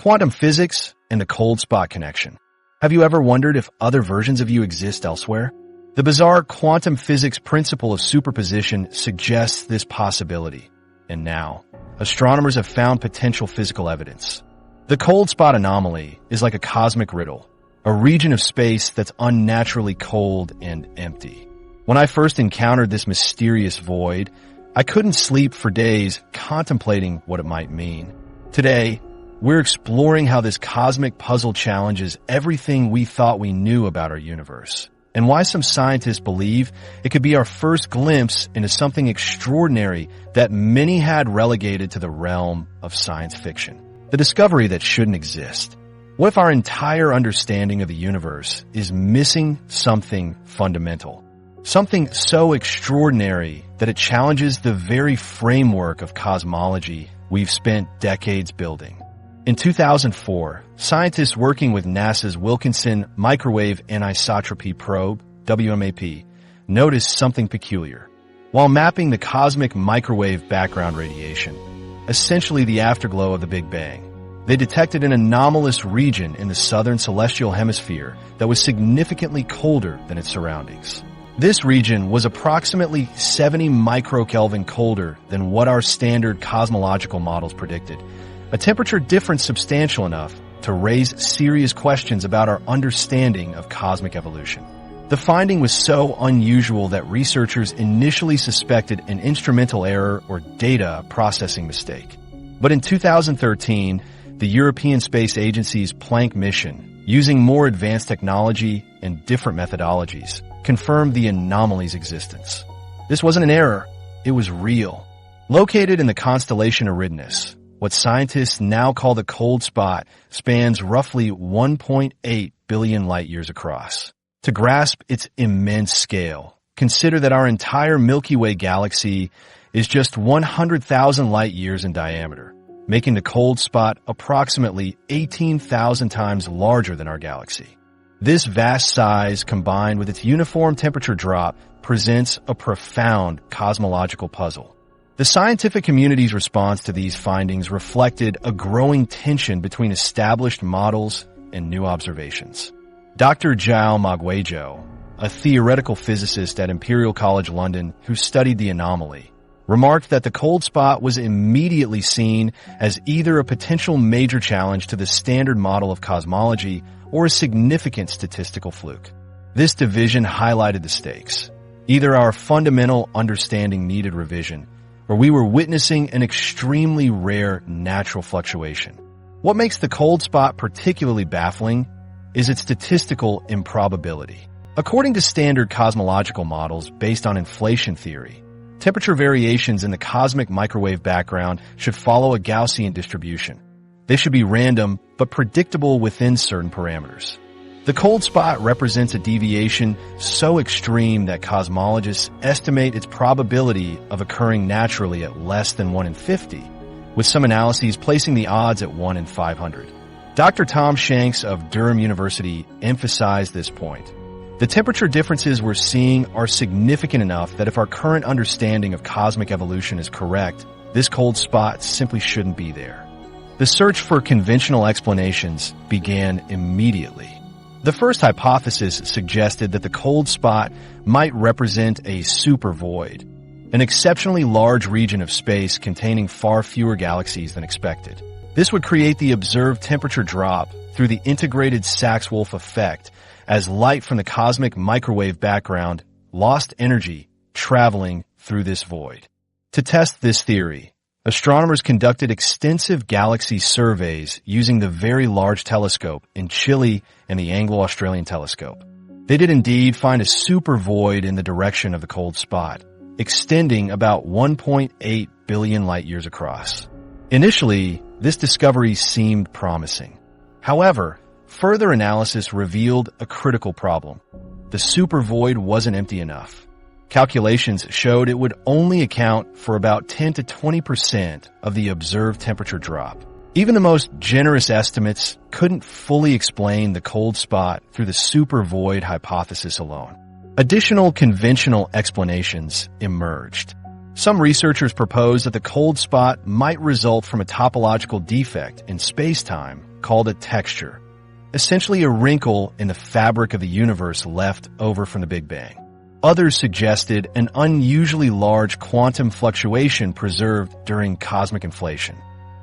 Quantum physics and the cold spot connection. Have you ever wondered if other versions of you exist elsewhere? The bizarre quantum physics principle of superposition suggests this possibility. And now, astronomers have found potential physical evidence. The cold spot anomaly is like a cosmic riddle, a region of space that's unnaturally cold and empty. When I first encountered this mysterious void, I couldn't sleep for days contemplating what it might mean. Today, we're exploring how this cosmic puzzle challenges everything we thought we knew about our universe, and why some scientists believe it could be our first glimpse into something extraordinary that many had relegated to the realm of science fiction. The discovery that shouldn't exist. What if our entire understanding of the universe is missing something fundamental? Something so extraordinary that it challenges the very framework of cosmology we've spent decades building. In 2004, scientists working with NASA's Wilkinson Microwave Anisotropy Probe, WMAP, noticed something peculiar. While mapping the cosmic microwave background radiation, essentially the afterglow of the Big Bang, they detected an anomalous region in the southern celestial hemisphere that was significantly colder than its surroundings. This region was approximately 70 microkelvin colder than what our standard cosmological models predicted, a temperature difference substantial enough to raise serious questions about our understanding of cosmic evolution. The finding was so unusual that researchers initially suspected an instrumental error or data processing mistake. But in 2013, the European Space Agency's Planck mission, using more advanced technology and different methodologies, confirmed the anomaly's existence. This wasn't an error, it was real. Located in the constellation Eridanus, what scientists now call the cold spot spans roughly 1.8 billion light-years across. To grasp its immense scale, consider that our entire Milky Way galaxy is just 100,000 light-years in diameter, making the cold spot approximately 18,000 times larger than our galaxy. This vast size, combined with its uniform temperature drop, presents a profound cosmological puzzle. The scientific community's response to these findings reflected a growing tension between established models and new observations. Dr. João Maguejo, a theoretical physicist at Imperial College London who studied the anomaly, remarked that the cold spot was immediately seen as either a potential major challenge to the standard model of cosmology or a significant statistical fluke. This division highlighted the stakes. Either our fundamental understanding needed revision, or we were witnessing an extremely rare natural fluctuation. What makes the cold spot particularly baffling is its statistical improbability. According to standard cosmological models based on inflation theory, temperature variations in the cosmic microwave background should follow a Gaussian distribution. They should be random, but predictable within certain parameters. The cold spot represents a deviation so extreme that cosmologists estimate its probability of occurring naturally at less than 1 in 50, with some analyses placing the odds at 1 in 500. Dr. Tom Shanks of Durham University emphasized this point. The temperature differences we're seeing are significant enough that if our current understanding of cosmic evolution is correct, this cold spot simply shouldn't be there. The search for conventional explanations began immediately. The first hypothesis suggested that the cold spot might represent a supervoid, an exceptionally large region of space containing far fewer galaxies than expected. This would create the observed temperature drop through the integrated Sachs-Wolf effect as light from the cosmic microwave background lost energy traveling through this void. To test this theory, astronomers conducted extensive galaxy surveys using the Very Large Telescope in Chile and the Anglo-Australian Telescope. They did indeed find a supervoid in the direction of the cold spot, extending about 1.8 billion light-years across. Initially, this discovery seemed promising. However, further analysis revealed a critical problem. The supervoid wasn't empty enough. Calculations showed it would only account for about 10 to 20% of the observed temperature drop. Even the most generous estimates couldn't fully explain the cold spot through the supervoid hypothesis alone. Additional conventional explanations emerged. Some researchers propose that the cold spot might result from a topological defect in space-time called a texture, essentially a wrinkle in the fabric of the universe left over from the Big Bang. Others suggested an unusually large quantum fluctuation preserved during cosmic inflation.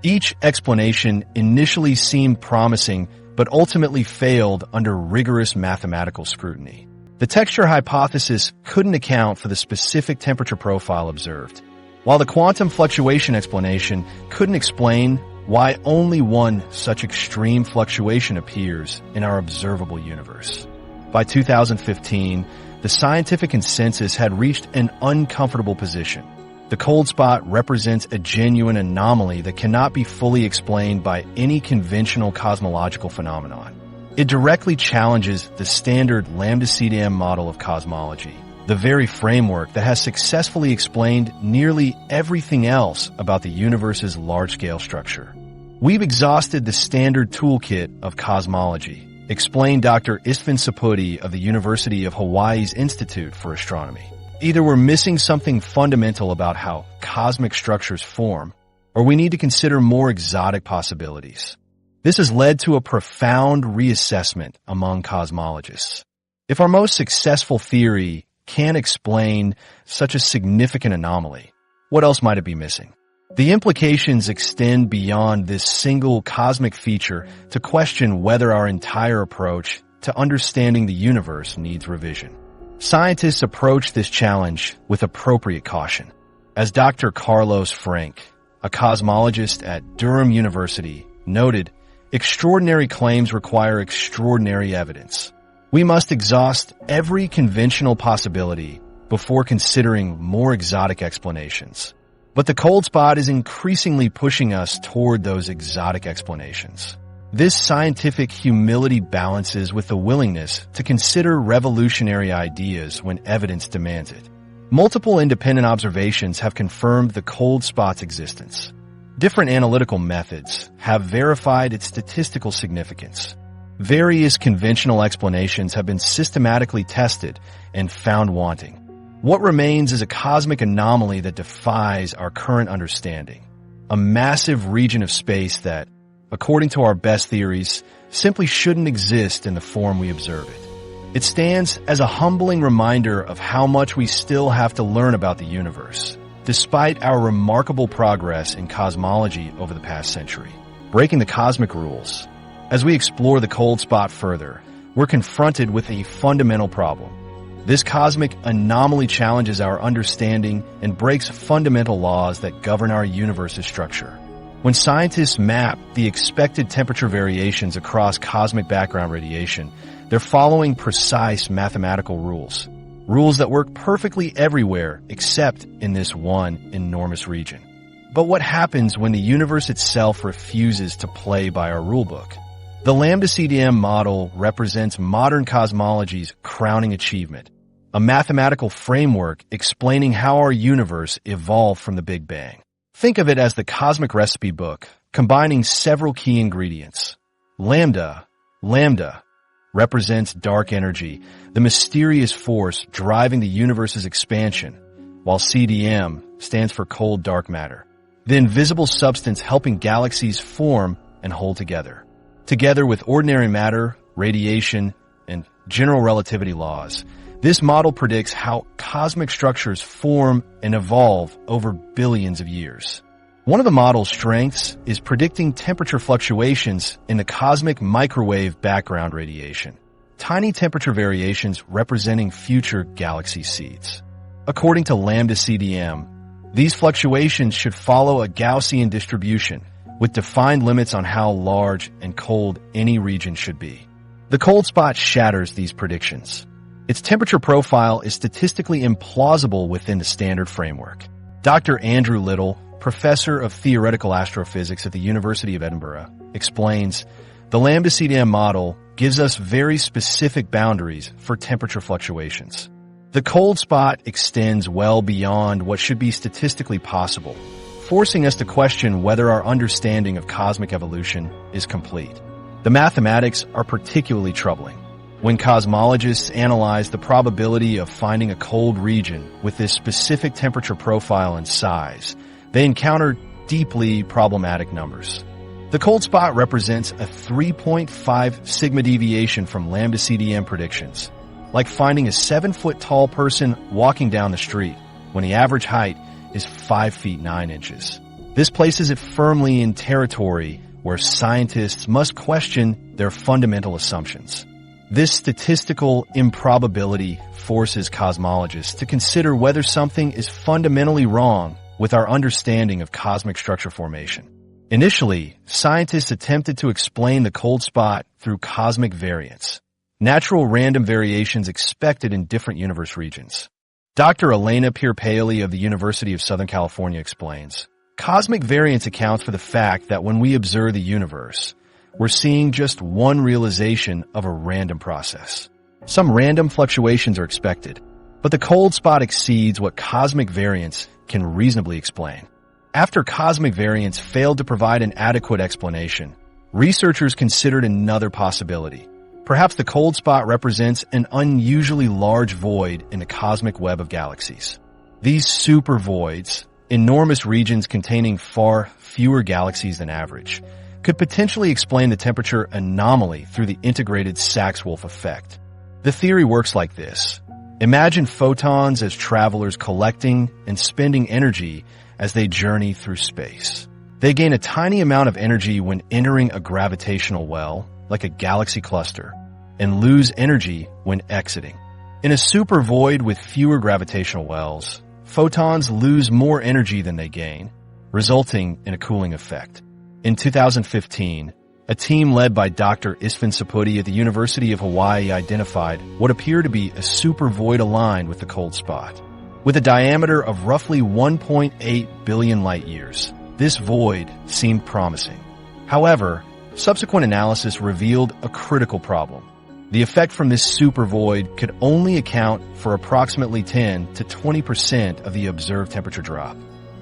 Each explanation initially seemed promising, but ultimately failed under rigorous mathematical scrutiny. The texture hypothesis couldn't account for the specific temperature profile observed, while the quantum fluctuation explanation couldn't explain why only one such extreme fluctuation appears in our observable universe. By 2015, the scientific consensus had reached an uncomfortable position. The cold spot represents a genuine anomaly that cannot be fully explained by any conventional cosmological phenomenon. It directly challenges the standard lambda-CDM model of cosmology, the very framework that has successfully explained nearly everything else about the universe's large-scale structure. We've exhausted the standard toolkit of cosmology, explained Dr. Istvan Saputty of the University of Hawaii's Institute for Astronomy. Either we're missing something fundamental about how cosmic structures form, or we need to consider more exotic possibilities. This has led to a profound reassessment among cosmologists. If our most successful theory can't explain such a significant anomaly, what else might it be missing? The implications extend beyond this single cosmic feature to question whether our entire approach to understanding the universe needs revision. Scientists approach this challenge with appropriate caution. As Dr. Carlos Frank, a cosmologist at Durham University, noted, extraordinary claims require extraordinary evidence. We must exhaust every conventional possibility before considering more exotic explanations. But the cold spot is increasingly pushing us toward those exotic explanations. This scientific humility balances with the willingness to consider revolutionary ideas when evidence demands it. Multiple independent observations have confirmed the cold spot's existence. Different analytical methods have verified its statistical significance. Various conventional explanations have been systematically tested and found wanting. What remains is a cosmic anomaly that defies our current understanding. A massive region of space that, according to our best theories, simply shouldn't exist in the form we observe it. It stands as a humbling reminder of how much we still have to learn about the universe, despite our remarkable progress in cosmology over the past century. Breaking the cosmic rules. As we explore the cold spot further, we're confronted with a fundamental problem. This cosmic anomaly challenges our understanding and breaks fundamental laws that govern our universe's structure. When scientists map the expected temperature variations across cosmic background radiation, they're following precise mathematical rules. Rules that work perfectly everywhere except in this one enormous region. But what happens when the universe itself refuses to play by our rulebook? The lambda-CDM model represents modern cosmology's crowning achievement, a mathematical framework explaining how our universe evolved from the Big Bang. Think of it as the cosmic recipe book, combining several key ingredients. Lambda represents dark energy, the mysterious force driving the universe's expansion, while CDM stands for cold dark matter, the invisible substance helping galaxies form and hold together. Together with ordinary matter, radiation, and general relativity laws, this model predicts how cosmic structures form and evolve over billions of years. One of the model's strengths is predicting temperature fluctuations in the cosmic microwave background radiation, tiny temperature variations representing future galaxy seeds. According to lambda-CDM, these fluctuations should follow a Gaussian distribution, with defined limits on how large and cold any region should be. The cold spot shatters these predictions. Its temperature profile is statistically implausible within the standard framework. Dr. Andrew Little, professor of theoretical astrophysics at the University of Edinburgh, explains, the lambda-CDM model gives us very specific boundaries for temperature fluctuations. The cold spot extends well beyond what should be statistically possible, forcing us to question whether our understanding of cosmic evolution is complete. The mathematics are particularly troubling. When cosmologists analyze the probability of finding a cold region with this specific temperature profile and size, they encounter deeply problematic numbers. The cold spot represents a 3.5 sigma deviation from lambda CDM predictions, like finding a 7-foot tall person walking down the street when the average height is 5 feet 9 inches. This places it firmly in territory where scientists must question their fundamental assumptions. This statistical improbability forces cosmologists to consider whether something is fundamentally wrong with our understanding of cosmic structure formation. Initially, scientists attempted to explain the cold spot through cosmic variance, natural random variations expected in different universe regions. Dr. Elena Pierpaoli of the University of Southern California explains, cosmic variance accounts for the fact that when we observe the universe, we're seeing just one realization of a random process. Some random fluctuations are expected, but the cold spot exceeds what cosmic variance can reasonably explain. After cosmic variance failed to provide an adequate explanation, researchers considered another possibility. Perhaps the cold spot represents an unusually large void in the cosmic web of galaxies. These supervoids, enormous regions containing far fewer galaxies than average, could potentially explain the temperature anomaly through the integrated Sachs-Wolf effect. The theory works like this. Imagine photons as travelers collecting and spending energy as they journey through space. They gain a tiny amount of energy when entering a gravitational well, like a galaxy cluster, and lose energy when exiting. In a supervoid with fewer gravitational wells, photons lose more energy than they gain, resulting in a cooling effect. In 2015, a team led by Dr. Istvan Saputty at the University of Hawaii identified what appeared to be a supervoid aligned with the cold spot. With a diameter of roughly 1.8 billion light-years, this void seemed promising. However, subsequent analysis revealed a critical problem. The effect from this supervoid could only account for approximately 10 to 20% of the observed temperature drop.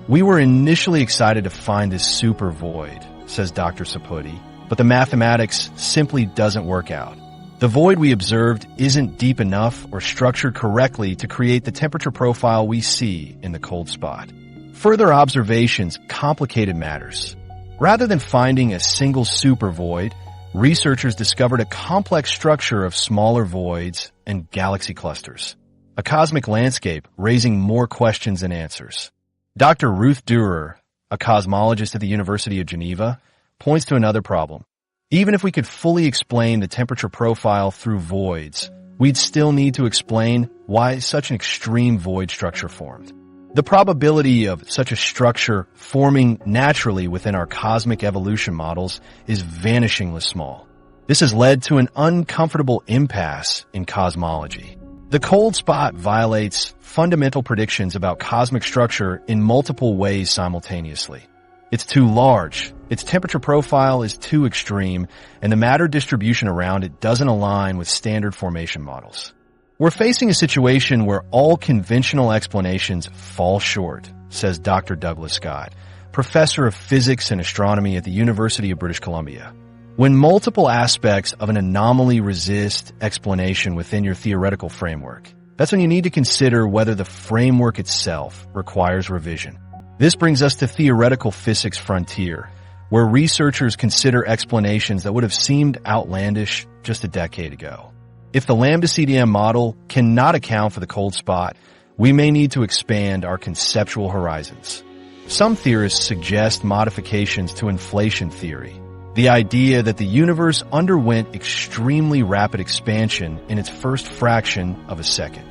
We were initially excited to find this supervoid, says Dr. Saputty, but the mathematics simply doesn't work out. The void we observed isn't deep enough or structured correctly to create the temperature profile we see in the cold spot. Further observations complicated matters. Rather than finding a single supervoid, researchers discovered a complex structure of smaller voids and galaxy clusters, a cosmic landscape raising more questions than answers. Dr. Ruth Durer, a cosmologist at the University of Geneva, points to another problem. Even if we could fully explain the temperature profile through voids, we'd still need to explain why such an extreme void structure formed. The probability of such a structure forming naturally within our cosmic evolution models is vanishingly small. This has led to an uncomfortable impasse in cosmology. The cold spot violates fundamental predictions about cosmic structure in multiple ways simultaneously. It's too large, its temperature profile is too extreme, and the matter distribution around it doesn't align with standard formation models. We're facing a situation where all conventional explanations fall short, says Dr. Douglas Scott, professor of physics and astronomy at the University of British Columbia. When multiple aspects of an anomaly resist explanation within your theoretical framework, that's when you need to consider whether the framework itself requires revision. This brings us to theoretical physics frontier, where researchers consider explanations that would have seemed outlandish just a decade ago. If the lambda CDM model cannot account for the cold spot, we may need to expand our conceptual horizons. Some theorists suggest modifications to inflation theory, the idea that the universe underwent extremely rapid expansion in its first fraction of a second.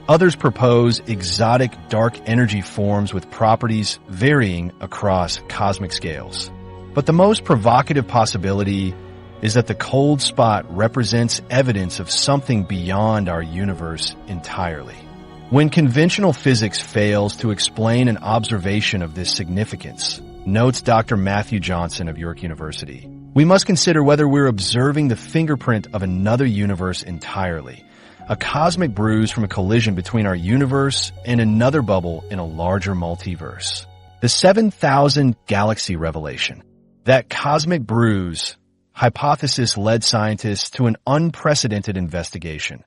Others propose exotic dark energy forms with properties varying across cosmic scales. But the most provocative possibility is that the cold spot represents evidence of something beyond our universe entirely. When conventional physics fails to explain an observation of this significance, notes Dr. Matthew Johnson of York University, we must consider whether we're observing the fingerprint of another universe entirely, a cosmic bruise from a collision between our universe and another bubble in a larger multiverse. The 7,000 galaxy revelation, that cosmic bruise, hypothesis led scientists to an unprecedented investigation,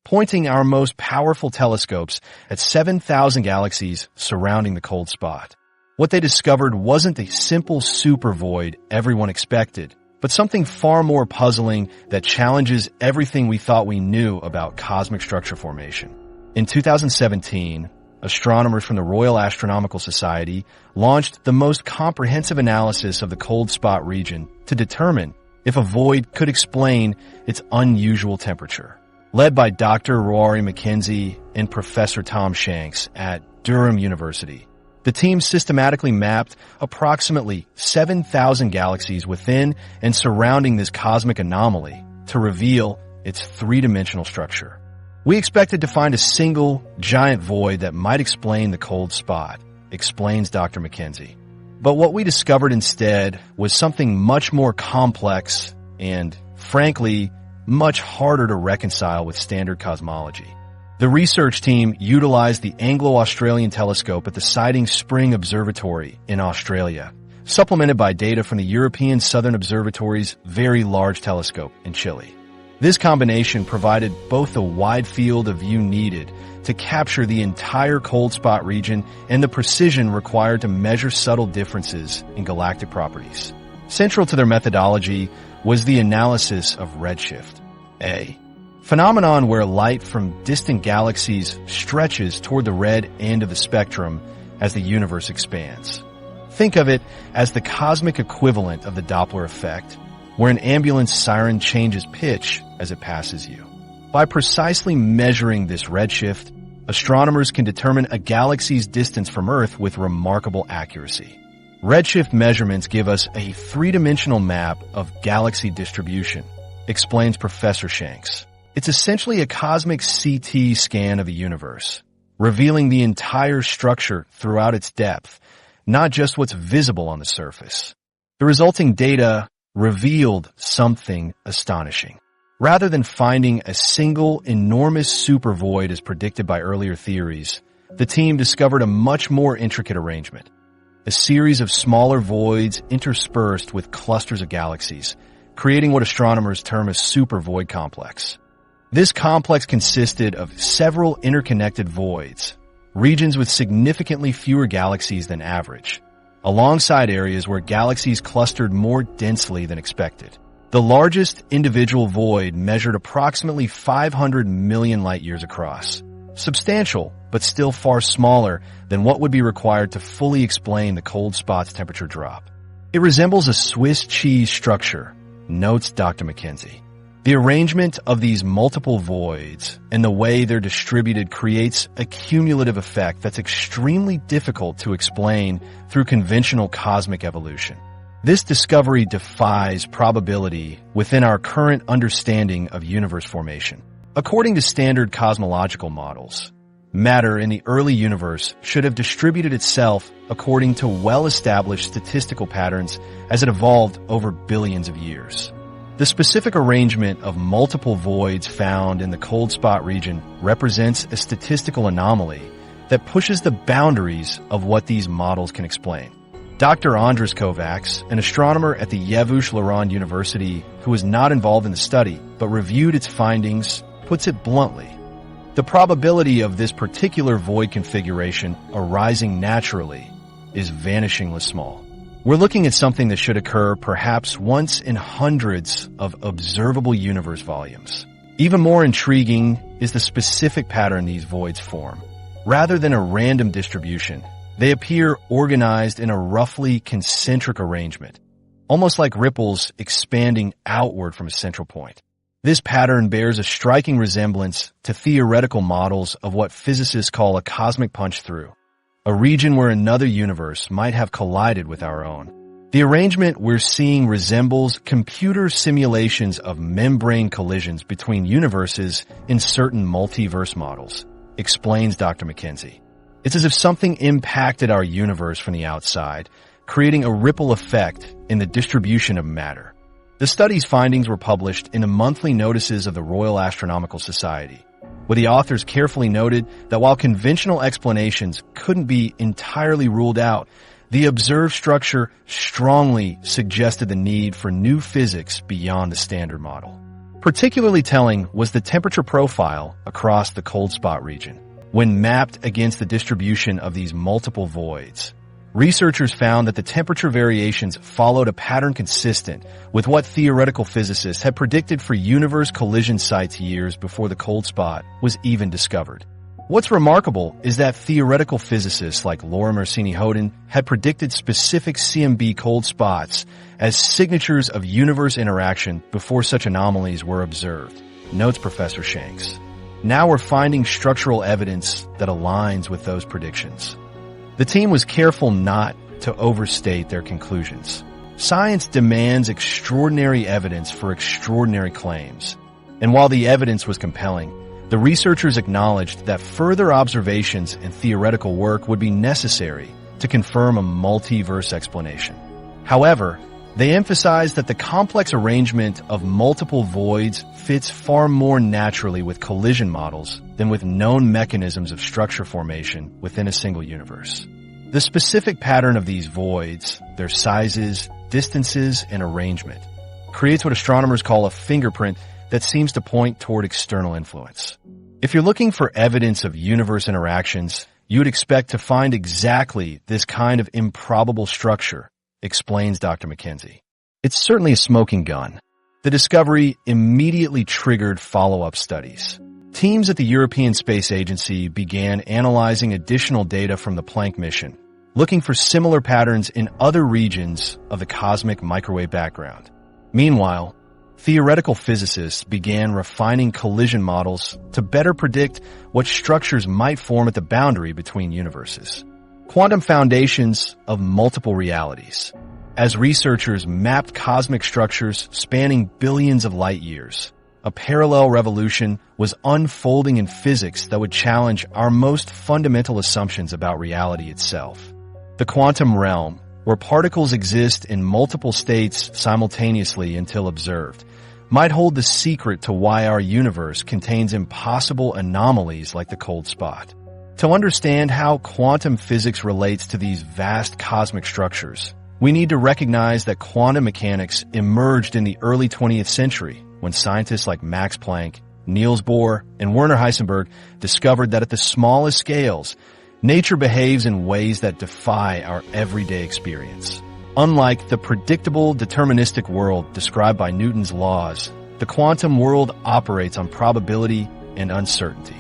pointing our most powerful telescopes at 7,000 galaxies surrounding the cold spot. What they discovered wasn't the simple supervoid everyone expected, but something far more puzzling that challenges everything we thought we knew about cosmic structure formation. In 2017, astronomers from the Royal Astronomical Society launched the most comprehensive analysis of the cold spot region to determine if a void could explain its unusual temperature. Led by Dr. Rory McKenzie and Professor Tom Shanks at Durham University, the team systematically mapped approximately 7,000 galaxies within and surrounding this cosmic anomaly to reveal its three-dimensional structure. We expected to find a single, giant void that might explain the cold spot, explains Dr. McKenzie. But what we discovered instead was something much more complex and, frankly, much harder to reconcile with standard cosmology. The research team utilized the Anglo-Australian telescope at the Siding Spring Observatory in Australia, supplemented by data from the European Southern Observatory's Very Large Telescope in Chile. This combination provided both the wide field of view needed to capture the entire cold spot region and the precision required to measure subtle differences in galactic properties. Central to their methodology was the analysis of redshift, a phenomenon where light from distant galaxies stretches toward the red end of the spectrum as the universe expands. Think of it as the cosmic equivalent of the Doppler effect, where an ambulance siren changes pitch as it passes you. By precisely measuring this redshift, astronomers can determine a galaxy's distance from Earth with remarkable accuracy. Redshift measurements give us a three-dimensional map of galaxy distribution, explains Professor Shanks. It's essentially a cosmic CT scan of the universe, revealing the entire structure throughout its depth, not just what's visible on the surface. The resulting data revealed something astonishing. Rather than finding a single enormous supervoid as predicted by earlier theories, the team discovered a much more intricate arrangement. A series of smaller voids interspersed with clusters of galaxies, creating what astronomers term a supervoid complex. This complex consisted of several interconnected voids, regions with significantly fewer galaxies than average, alongside areas where galaxies clustered more densely than expected. The largest individual void measured approximately 500 million light-years across. Substantial, but still far smaller than what would be required to fully explain the cold spot's temperature drop. It resembles a Swiss cheese structure, notes Dr. McKenzie. The arrangement of these multiple voids and the way they're distributed creates a cumulative effect that's extremely difficult to explain through conventional cosmic evolution. This discovery defies probability within our current understanding of universe formation. According to standard cosmological models, matter in the early universe should have distributed itself according to well-established statistical patterns as it evolved over billions of years. The specific arrangement of multiple voids found in the cold spot region represents a statistical anomaly that pushes the boundaries of what these models can explain. Dr. Andres Kovacs, an astronomer at the Yavuz-Laran University who was not involved in the study but reviewed its findings, puts it bluntly. The probability of this particular void configuration arising naturally is vanishingly small. We're looking at something that should occur perhaps once in hundreds of observable universe volumes. Even more intriguing is the specific pattern these voids form. Rather than a random distribution, they appear organized in a roughly concentric arrangement, almost like ripples expanding outward from a central point. This pattern bears a striking resemblance to theoretical models of what physicists call a cosmic punch-through, a region where another universe might have collided with our own. The arrangement we're seeing resembles computer simulations of membrane collisions between universes in certain multiverse models, explains Dr. McKenzie. It's as if something impacted our universe from the outside, creating a ripple effect in the distribution of matter. The study's findings were published in the monthly notices of the Royal Astronomical Society, where the authors carefully noted that while conventional explanations couldn't be entirely ruled out, The observed structure strongly suggested the need for new physics beyond the standard model. Particularly telling was the temperature profile across the cold spot region. When mapped against the distribution of these multiple voids, researchers found that the temperature variations followed a pattern consistent with what theoretical physicists had predicted for universe collision sites years before the cold spot was even discovered. What's remarkable is that theoretical physicists like Lorimer Houghton had predicted specific CMB cold spots as signatures of universe interaction before such anomalies were observed, notes Professor Shanks. Now we're finding structural evidence that aligns with those predictions. The team was careful not to overstate their conclusions. Science demands extraordinary evidence for extraordinary claims, and while the evidence was compelling, the researchers acknowledged that further observations and theoretical work would be necessary to confirm a multiverse explanation. However, they emphasized that the complex arrangement of multiple voids fits far more naturally with collision models than with known mechanisms of structure formation within a single universe. The specific pattern of these voids, their sizes, distances, and arrangement, creates what astronomers call a fingerprint that seems to point toward external influence. If you're looking for evidence of universe interactions, you would expect to find exactly this kind of improbable structure, explains Dr. McKenzie. It's certainly a smoking gun. The discovery immediately triggered follow-up studies. Teams at the European Space Agency began analyzing additional data from the Planck mission, looking for similar patterns in other regions of the cosmic microwave background. Meanwhile, theoretical physicists began refining collision models to better predict what structures might form at the boundary between universes. Quantum foundations of multiple realities. As researchers mapped cosmic structures spanning billions of light years, a parallel revolution was unfolding in physics that would challenge our most fundamental assumptions about reality itself. The quantum realm, where particles exist in multiple states simultaneously until observed, might hold the secret to why our universe contains impossible anomalies like the cold spot. To understand how quantum physics relates to these vast cosmic structures, we need to recognize that quantum mechanics emerged in the early 20th century when scientists like Max Planck, Niels Bohr, and Werner Heisenberg discovered that at the smallest scales, nature behaves in ways that defy our everyday experience. Unlike the predictable deterministic world described by Newton's laws, the quantum world operates on probability and uncertainty.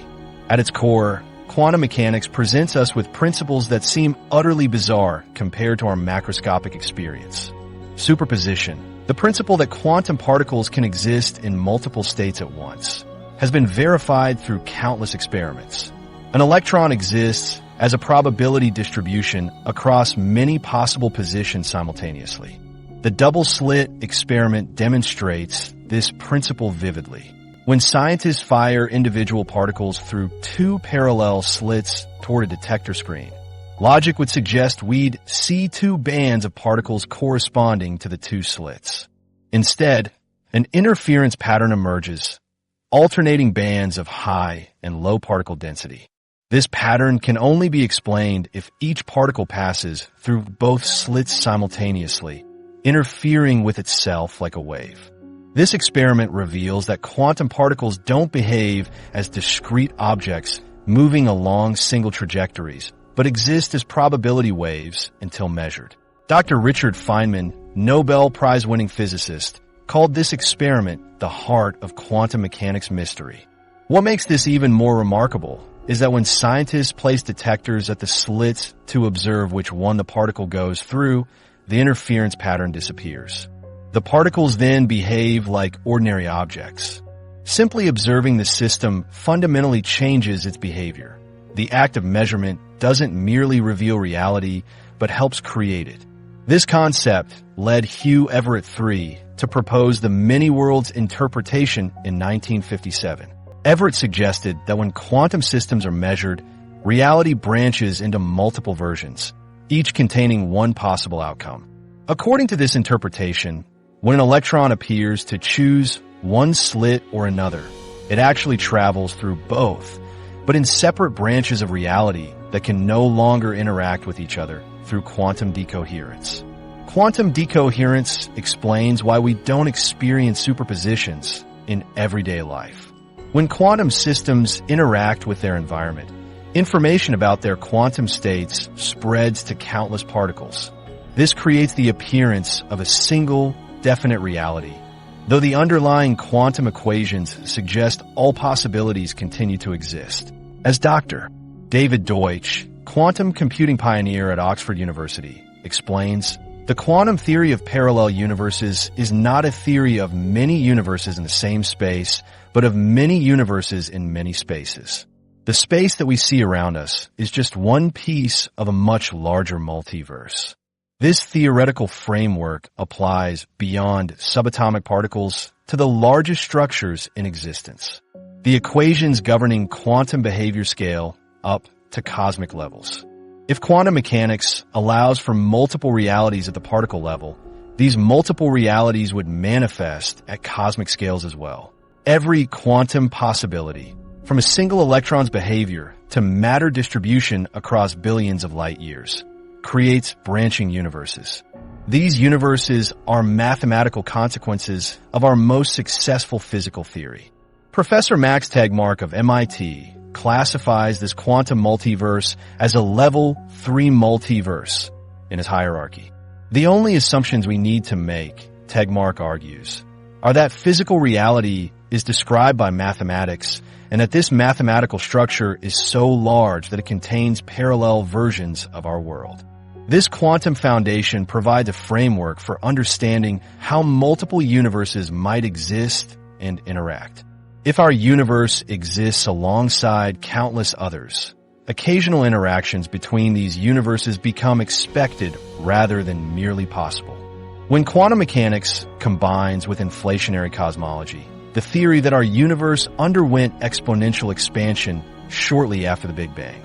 At its core, quantum mechanics presents us with principles that seem utterly bizarre compared to our macroscopic experience. Superposition, the principle that quantum particles can exist in multiple states at once, has been verified through countless experiments. An electron exists as a probability distribution across many possible positions simultaneously. The double-slit experiment demonstrates this principle vividly. When scientists fire individual particles through two parallel slits toward a detector screen, logic would suggest we'd see two bands of particles corresponding to the two slits. Instead, an interference pattern emerges, alternating bands of high and low particle density. This pattern can only be explained if each particle passes through both slits simultaneously, interfering with itself like a wave. This experiment reveals that quantum particles don't behave as discrete objects moving along single trajectories, but exist as probability waves until measured. Dr. Richard Feynman, Nobel Prize-winning physicist, called this experiment the heart of quantum mechanics mystery. What makes this even more remarkable is that when scientists place detectors at the slits to observe which one the particle goes through, the interference pattern disappears. The particles then behave like ordinary objects. Simply observing the system fundamentally changes its behavior. The act of measurement doesn't merely reveal reality, but helps create it. This concept led Hugh Everett III to propose the many-worlds interpretation in 1957. Everett suggested that when quantum systems are measured, reality branches into multiple versions, each containing one possible outcome. According to this interpretation, when an electron appears to choose one slit or another, it actually travels through both, but in separate branches of reality that can no longer interact with each other through quantum decoherence. Quantum decoherence explains why we don't experience superpositions in everyday life. When quantum systems interact with their environment, information about their quantum states spreads to countless particles. This creates the appearance of a single, definite reality, though the underlying quantum equations suggest all possibilities continue to exist. As Dr. David Deutsch, quantum computing pioneer at Oxford University, explains, the quantum theory of parallel universes is not a theory of many universes in the same space, but of many universes in many spaces. The space that we see around us is just one piece of a much larger multiverse. This theoretical framework applies beyond subatomic particles to the largest structures in existence. The equations governing quantum behavior scale up to cosmic levels. If quantum mechanics allows for multiple realities at the particle level, these multiple realities would manifest at cosmic scales as well. Every quantum possibility, from a single electron's behavior to matter distribution across billions of light years, creates branching universes. These universes are mathematical consequences of our most successful physical theory. Professor Max Tegmark of MIT classifies this quantum multiverse as a level 3 multiverse in his hierarchy. The only assumptions we need to make, Tegmark argues, are that physical reality is described by mathematics and that this mathematical structure is so large that it contains parallel versions of our world. This quantum foundation provides a framework for understanding how multiple universes might exist and interact. If our universe exists alongside countless others, occasional interactions between these universes become expected rather than merely possible. When quantum mechanics combines with inflationary cosmology, the theory that our universe underwent exponential expansion shortly after the Big Bang,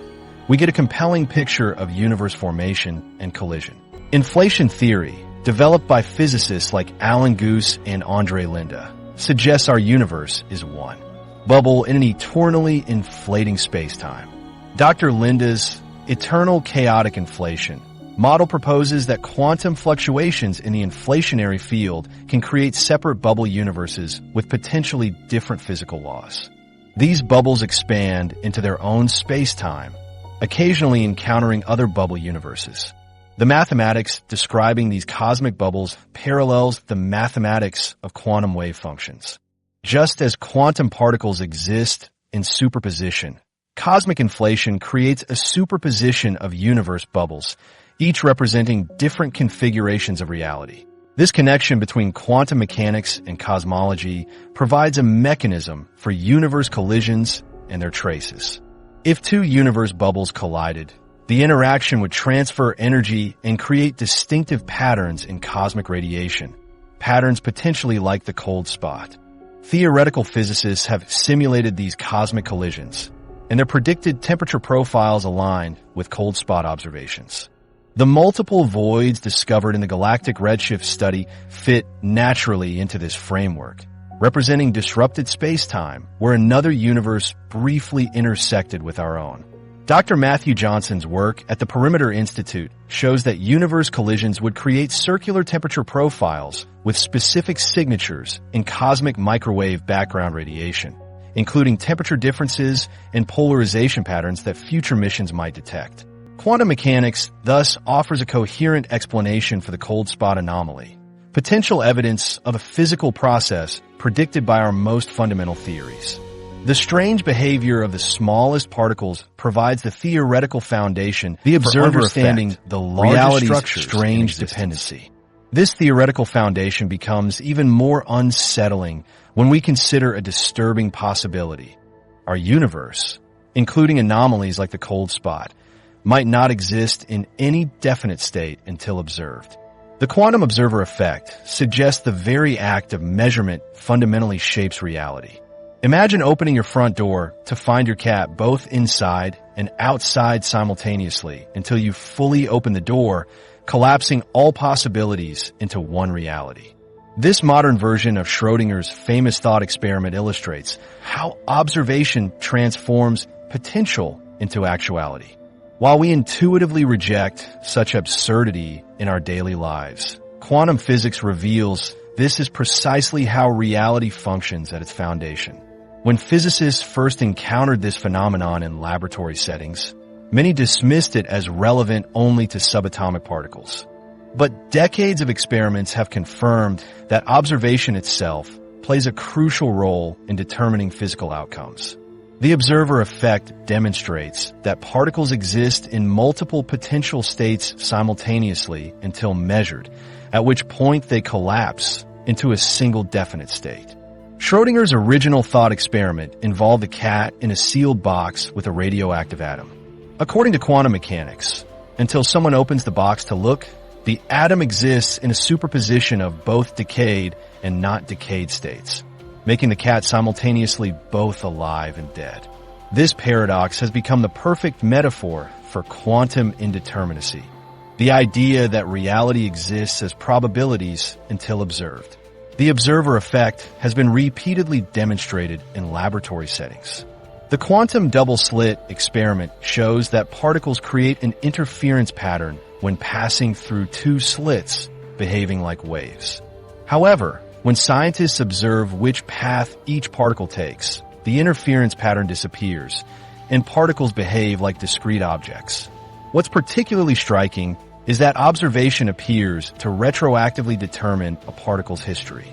we get a compelling picture of universe formation and collision. Inflation theory, developed by physicists like Alan Guth and Andre Linde, suggests our universe is one bubble in an eternally inflating space-time. Dr. Linde's eternal chaotic inflation model proposes that quantum fluctuations in the inflationary field can create separate bubble universes with potentially different physical laws. These bubbles expand into their own space-time, occasionally encountering other bubble universes. The mathematics describing these cosmic bubbles parallels the mathematics of quantum wave functions. Just as quantum particles exist in superposition, cosmic inflation creates a superposition of universe bubbles, each representing different configurations of reality. This connection between quantum mechanics and cosmology provides a mechanism for universe collisions and their traces. If two universe bubbles collided, the interaction would transfer energy and create distinctive patterns in cosmic radiation, patterns potentially like the cold spot. Theoretical physicists have simulated these cosmic collisions, and their predicted temperature profiles align with cold spot observations. The multiple voids discovered in the galactic redshift study fit naturally into this framework, representing disrupted space-time where another universe briefly intersected with our own. Dr. Matthew Johnson's work at the Perimeter Institute shows that universe collisions would create circular temperature profiles with specific signatures in cosmic microwave background radiation, including temperature differences and polarization patterns that future missions might detect. Quantum mechanics thus offers a coherent explanation for the cold spot anomaly, potential evidence of a physical process predicted by our most fundamental theories. The strange behavior of the smallest particles provides the theoretical foundation for understanding the largest structure's strange dependency. This theoretical foundation becomes even more unsettling when we consider a disturbing possibility. Our universe, including anomalies like the cold spot, might not exist in any definite state until observed. The quantum observer effect suggests the very act of measurement fundamentally shapes reality. Imagine opening your front door to find your cat both inside and outside simultaneously until you fully open the door, collapsing all possibilities into one reality. This modern version of Schrödinger's famous thought experiment illustrates how observation transforms potential into actuality. While we intuitively reject such absurdity in our daily lives, quantum physics reveals this is precisely how reality functions at its foundation. When physicists first encountered this phenomenon in laboratory settings, many dismissed it as relevant only to subatomic particles. But decades of experiments have confirmed that observation itself plays a crucial role in determining physical outcomes. The observer effect demonstrates that particles exist in multiple potential states simultaneously until measured, at which point they collapse into a single definite state. Schrödinger's original thought experiment involved a cat in a sealed box with a radioactive atom. According to quantum mechanics, until someone opens the box to look, the atom exists in a superposition of both decayed and not decayed states, making the cat simultaneously both alive and dead. This paradox has become the perfect metaphor for quantum indeterminacy, the idea that reality exists as probabilities until observed. The observer effect has been repeatedly demonstrated in laboratory settings. The quantum double-slit experiment shows that particles create an interference pattern when passing through two slits, behaving like waves. However, when scientists observe which path each particle takes, the interference pattern disappears, and particles behave like discrete objects. What's particularly striking is that observation appears to retroactively determine a particle's history.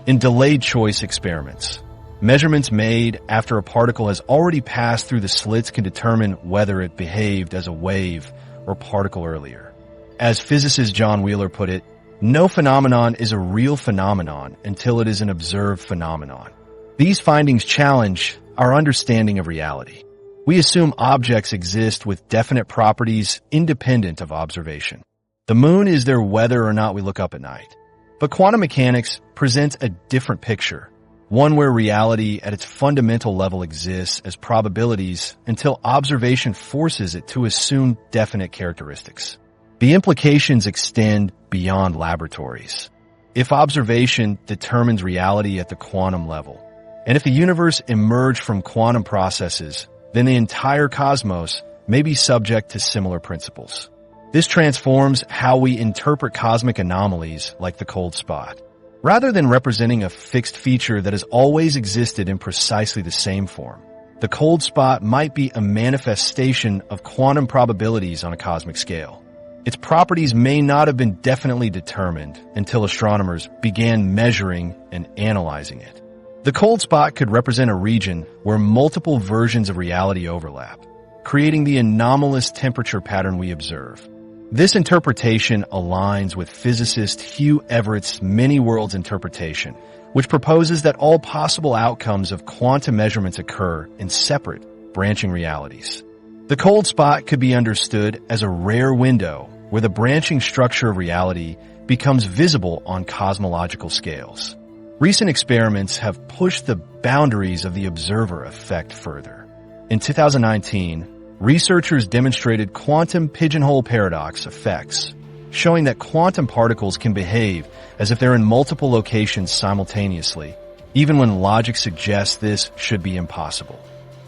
In delayed choice experiments, measurements made after a particle has already passed through the slits can determine whether it behaved as a wave or particle earlier. As physicist John Wheeler put it, no phenomenon is a real phenomenon until it is an observed phenomenon. These findings challenge our understanding of reality. We assume objects exist with definite properties independent of observation. The moon is there whether or not we look up at night. But quantum mechanics presents a different picture, one where reality at its fundamental level exists as probabilities until observation forces it to assume definite characteristics. The implications extend beyond laboratories. If observation determines reality at the quantum level, and if the universe emerged from quantum processes, then the entire cosmos may be subject to similar principles. This transforms how we interpret cosmic anomalies like the cold spot. Rather than representing a fixed feature that has always existed in precisely the same form, the cold spot might be a manifestation of quantum probabilities on a cosmic scale. Its properties may not have been definitely determined until astronomers began measuring and analyzing it. The cold spot could represent a region where multiple versions of reality overlap, creating the anomalous temperature pattern we observe. This interpretation aligns with physicist Hugh Everett's many worlds interpretation, which proposes that all possible outcomes of quantum measurements occur in separate, branching realities. The cold spot could be understood as a rare window where the branching structure of reality becomes visible on cosmological scales. Recent experiments have pushed the boundaries of the observer effect further. In 2019, researchers demonstrated quantum pigeonhole paradox effects, showing that quantum particles can behave as if they're in multiple locations simultaneously, even when logic suggests this should be impossible.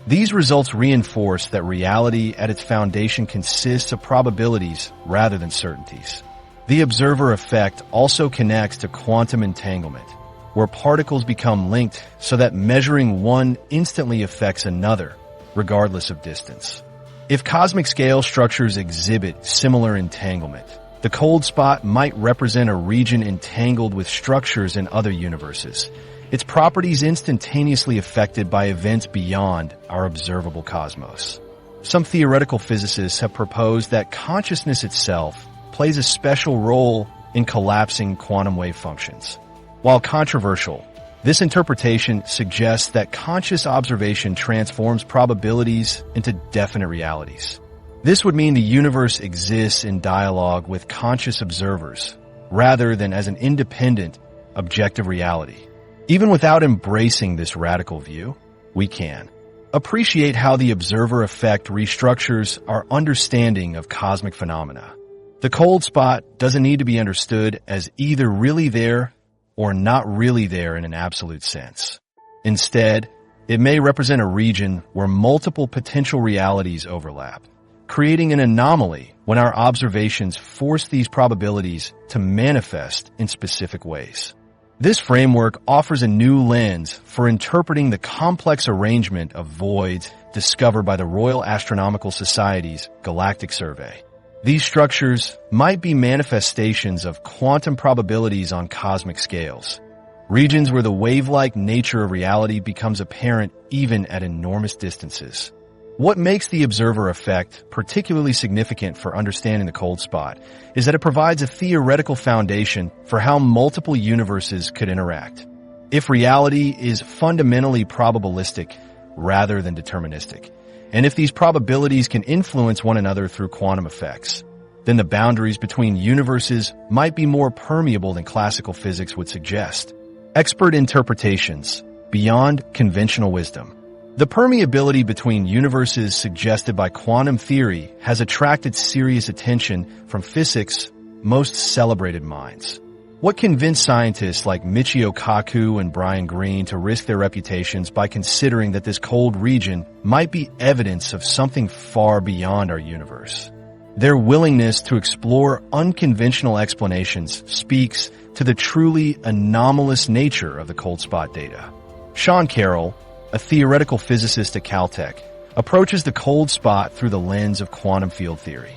These results reinforce that reality at its foundation consists of probabilities rather than certainties. The observer effect also connects to quantum entanglement, where particles become linked so that measuring one instantly affects another, regardless of distance. If cosmic scale structures exhibit similar entanglement, the cold spot might represent a region entangled with structures in other universes, its properties instantaneously affected by events beyond our observable cosmos. Some theoretical physicists have proposed that consciousness itself plays a special role in collapsing quantum wave functions. While controversial, this interpretation suggests that conscious observation transforms probabilities into definite realities. This would mean the universe exists in dialogue with conscious observers, rather than as an independent, objective reality. Even without embracing this radical view, we can appreciate how the observer effect restructures our understanding of cosmic phenomena. The cold spot doesn't need to be understood as either really there or not really there in an absolute sense. Instead, it may represent a region where multiple potential realities overlap, creating an anomaly when our observations force these probabilities to manifest in specific ways. This framework offers a new lens for interpreting the complex arrangement of voids discovered by the Royal Astronomical Society's Galactic Survey. These structures might be manifestations of quantum probabilities on cosmic scales, regions where the wave-like nature of reality becomes apparent even at enormous distances. What makes the observer effect particularly significant for understanding the cold spot is that it provides a theoretical foundation for how multiple universes could interact. If reality is fundamentally probabilistic rather than deterministic, and if these probabilities can influence one another through quantum effects, then the boundaries between universes might be more permeable than classical physics would suggest. Expert interpretations beyond conventional wisdom. The permeability between universes suggested by quantum theory has attracted serious attention from physics' most celebrated minds. What convinced scientists like Michio Kaku and Brian Greene to risk their reputations by considering that this cold region might be evidence of something far beyond our universe? Their willingness to explore unconventional explanations speaks to the truly anomalous nature of the cold spot data. Sean Carroll, a theoretical physicist at Caltech, approaches the cold spot through the lens of quantum field theory.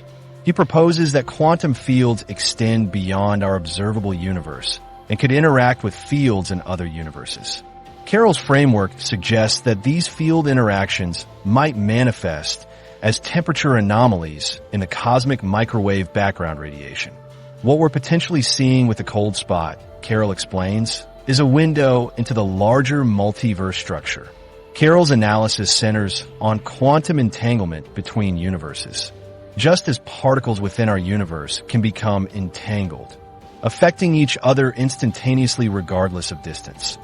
He proposes that quantum fields extend beyond our observable universe and could interact with fields in other universes. Carroll's framework suggests that these field interactions might manifest as temperature anomalies in the cosmic microwave background radiation. What we're potentially seeing with the cold spot, Carroll explains, is a window into the larger multiverse structure. Carroll's analysis centers on quantum entanglement between universes. Just as particles within our universe can become entangled, affecting each other instantaneously regardless of distance,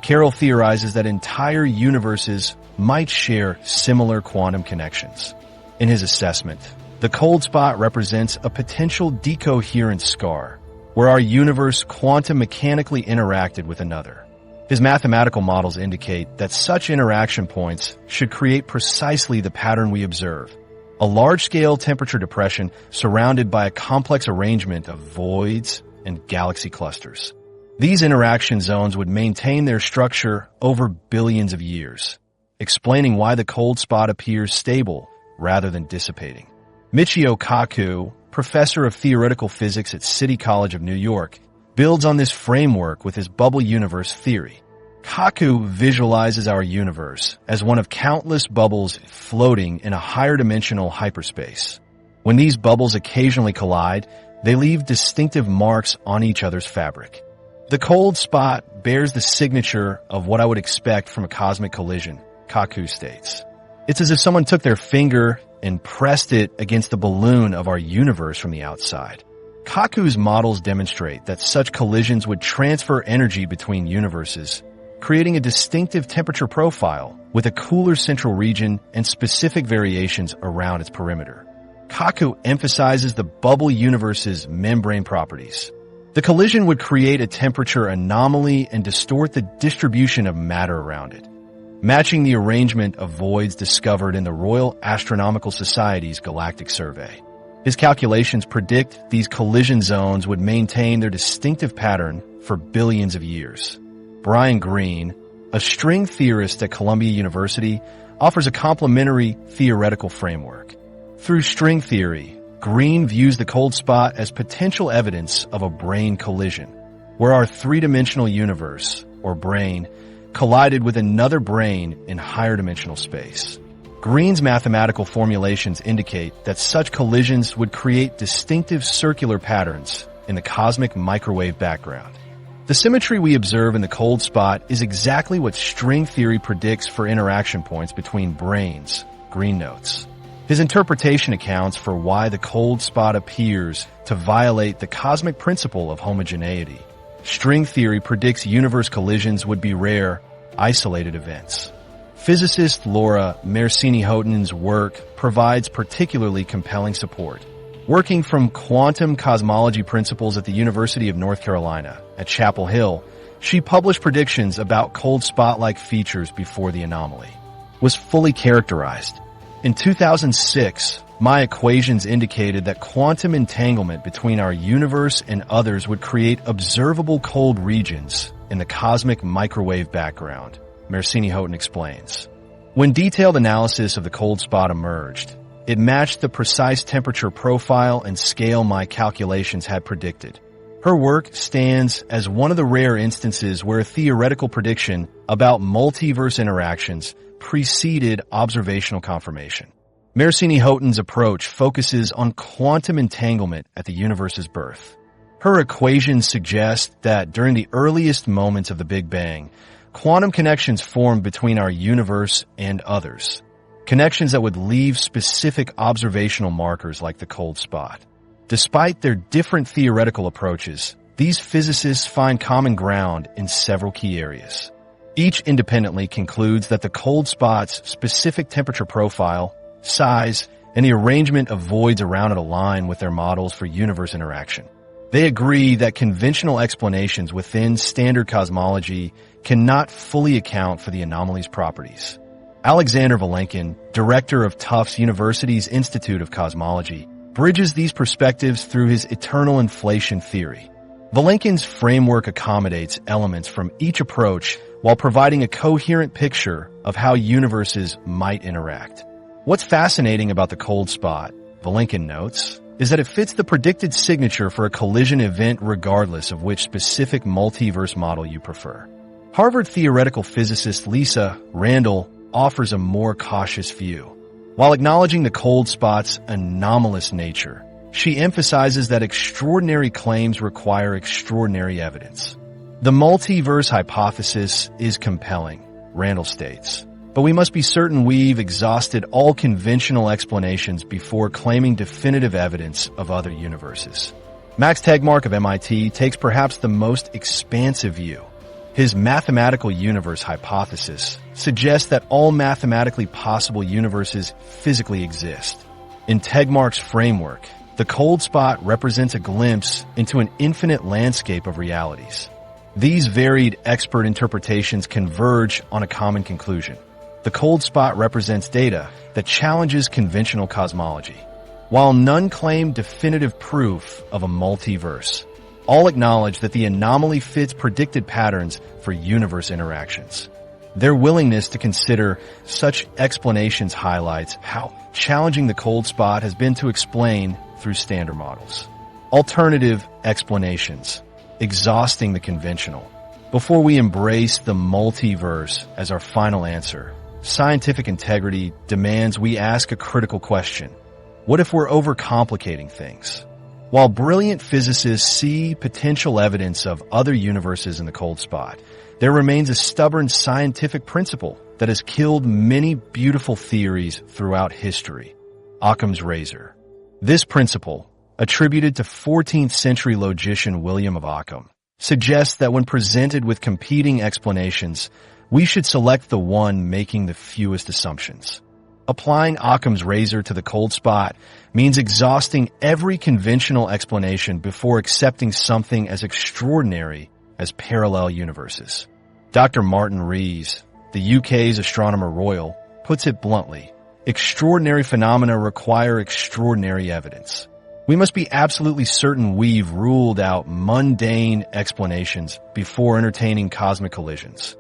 Carroll theorizes that entire universes might share similar quantum connections. In his assessment, the cold spot represents a potential decoherence scar, where our universe quantum mechanically interacted with another. His mathematical models indicate that such interaction points should create precisely the pattern we observe: a large-scale temperature depression surrounded by a complex arrangement of voids and galaxy clusters. These interaction zones would maintain their structure over billions of years, explaining why the cold spot appears stable rather than dissipating. Michio Kaku, professor of theoretical physics at City College of New York, builds on this framework with his bubble universe theory. Kaku visualizes our universe as one of countless bubbles floating in a higher dimensional hyperspace. When these bubbles occasionally collide, they leave distinctive marks on each other's fabric. The cold spot bears the signature of what I would expect from a cosmic collision, Kaku states. It's as if someone took their finger and pressed it against the balloon of our universe from the outside. Kaku's models demonstrate that such collisions would transfer energy between universes, creating a distinctive temperature profile with a cooler central region and specific variations around its perimeter. Kaku emphasizes the bubble universe's membrane properties. The collision would create a temperature anomaly and distort the distribution of matter around it, matching the arrangement of voids discovered in the Royal Astronomical Society's Galactic Survey. His calculations predict these collision zones would maintain their distinctive pattern for billions of years. Brian Greene, a string theorist at Columbia University, offers a complementary theoretical framework. Through string theory, Greene views the cold spot as potential evidence of a brane collision, where our three-dimensional universe, or brane, collided with another brane in higher dimensional space. Greene's mathematical formulations indicate that such collisions would create distinctive circular patterns in the cosmic microwave background. The symmetry we observe in the cold spot is exactly what string theory predicts for interaction points between branes, Greene notes. His interpretation accounts for why the cold spot appears to violate the cosmic principle of homogeneity. String theory predicts universe collisions would be rare, isolated events. Physicist Laura Mersini-Houghton's work provides particularly compelling support. Working from quantum cosmology principles at the University of North Carolina at Chapel Hill, she published predictions about cold spot-like features before the anomaly was fully characterized. In 2006, My equations indicated that quantum entanglement between our universe and others would create observable cold regions in the cosmic microwave background, Mersini-Houghton explains. When detailed analysis of the cold spot emerged, it matched the precise temperature profile and scale my calculations had predicted. Her work stands as one of the rare instances where a theoretical prediction about multiverse interactions preceded observational confirmation. Mersini-Houghton's approach focuses on quantum entanglement at the universe's birth. Her equations suggest that during the earliest moments of the Big Bang, quantum connections formed between our universe and others. Connections that would leave specific observational markers like the cold spot. Despite their different theoretical approaches, these physicists find common ground in several key areas. Each independently concludes that the cold spot's specific temperature profile, size, and the arrangement of voids around it align with their models for universe interaction. They agree that conventional explanations within standard cosmology cannot fully account for the anomaly's properties. Alexander Vilenkin, director of Tufts University's Institute of Cosmology, bridges these perspectives through his eternal inflation theory. Vilenkin's framework accommodates elements from each approach while providing a coherent picture of how universes might interact. What's fascinating about the cold spot, Vilenkin notes, is that it fits the predicted signature for a collision event regardless of which specific multiverse model you prefer. Harvard theoretical physicist Lisa Randall offers a more cautious view. While acknowledging the cold spot's anomalous nature, she emphasizes that extraordinary claims require extraordinary evidence. The multiverse hypothesis is compelling, Randall states, but we must be certain we've exhausted all conventional explanations before claiming definitive evidence of other universes. Max Tegmark of MIT takes perhaps the most expansive view. His mathematical universe hypothesis suggests that all mathematically possible universes physically exist. In Tegmark's framework, the cold spot represents a glimpse into an infinite landscape of realities. These varied expert interpretations converge on a common conclusion. The cold spot represents data that challenges conventional cosmology. While none claim definitive proof of a multiverse, all acknowledge that the anomaly fits predicted patterns for universe interactions. Their willingness to consider such explanations highlights how challenging the cold spot has been to explain through standard models. Alternative explanations, exhausting the conventional. Before we embrace the multiverse as our final answer, scientific integrity demands we ask a critical question. What if we're overcomplicating things? While brilliant physicists see potential evidence of other universes in the cold spot, there remains a stubborn scientific principle that has killed many beautiful theories throughout history. Occam's razor. This principle, attributed to 14th century logician William of Ockham, suggests that when presented with competing explanations, we should select the one making the fewest assumptions. Applying Occam's razor to the cold spot means exhausting every conventional explanation before accepting something as extraordinary as parallel universes. Dr. Martin Rees, the UK's Astronomer Royal, puts it bluntly, extraordinary phenomena require extraordinary evidence. We must be absolutely certain we've ruled out mundane explanations before entertaining cosmic collisions.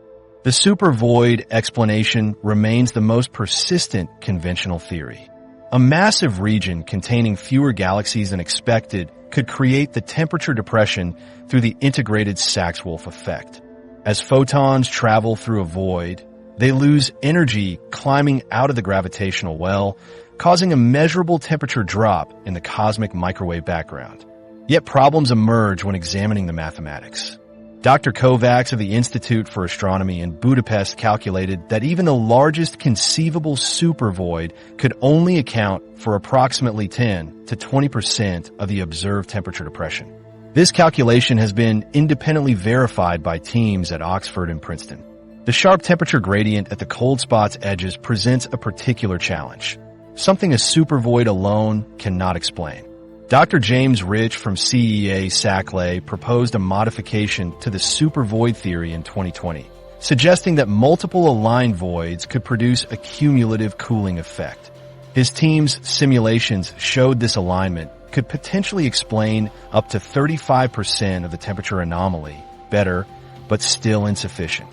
The supervoid explanation remains the most persistent conventional theory. A massive region containing fewer galaxies than expected could create the temperature depression through the integrated Sachs-Wolf effect. As photons travel through a void, they lose energy climbing out of the gravitational well, causing a measurable temperature drop in the cosmic microwave background. Yet problems emerge when examining the mathematics. Dr. Kovacs of the Institute for Astronomy in Budapest calculated that even the largest conceivable supervoid could only account for approximately 10 to 20% of the observed temperature depression. This calculation has been independently verified by teams at Oxford and Princeton. The sharp temperature gradient at the cold spot's edges presents a particular challenge, something a supervoid alone cannot explain. Dr. James Rich from CEA Saclay proposed a modification to the supervoid theory in 2020, suggesting that multiple aligned voids could produce a cumulative cooling effect. His team's simulations showed this alignment could potentially explain up to 35% of the temperature anomaly, better, but still insufficient.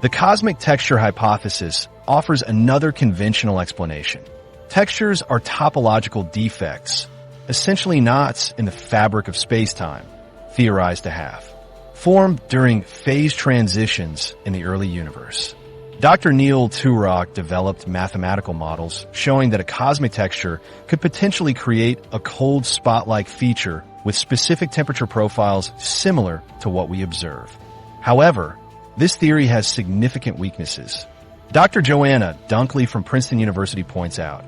The cosmic texture hypothesis offers another conventional explanation. Textures are topological defects, essentially knots in the fabric of spacetime, theorized to have, formed during phase transitions in the early universe. Dr. Neil Turok developed mathematical models showing that a cosmic texture could potentially create a cold spot-like feature with specific temperature profiles similar to what we observe. However, this theory has significant weaknesses. Dr. Joanna Dunkley from Princeton University points out,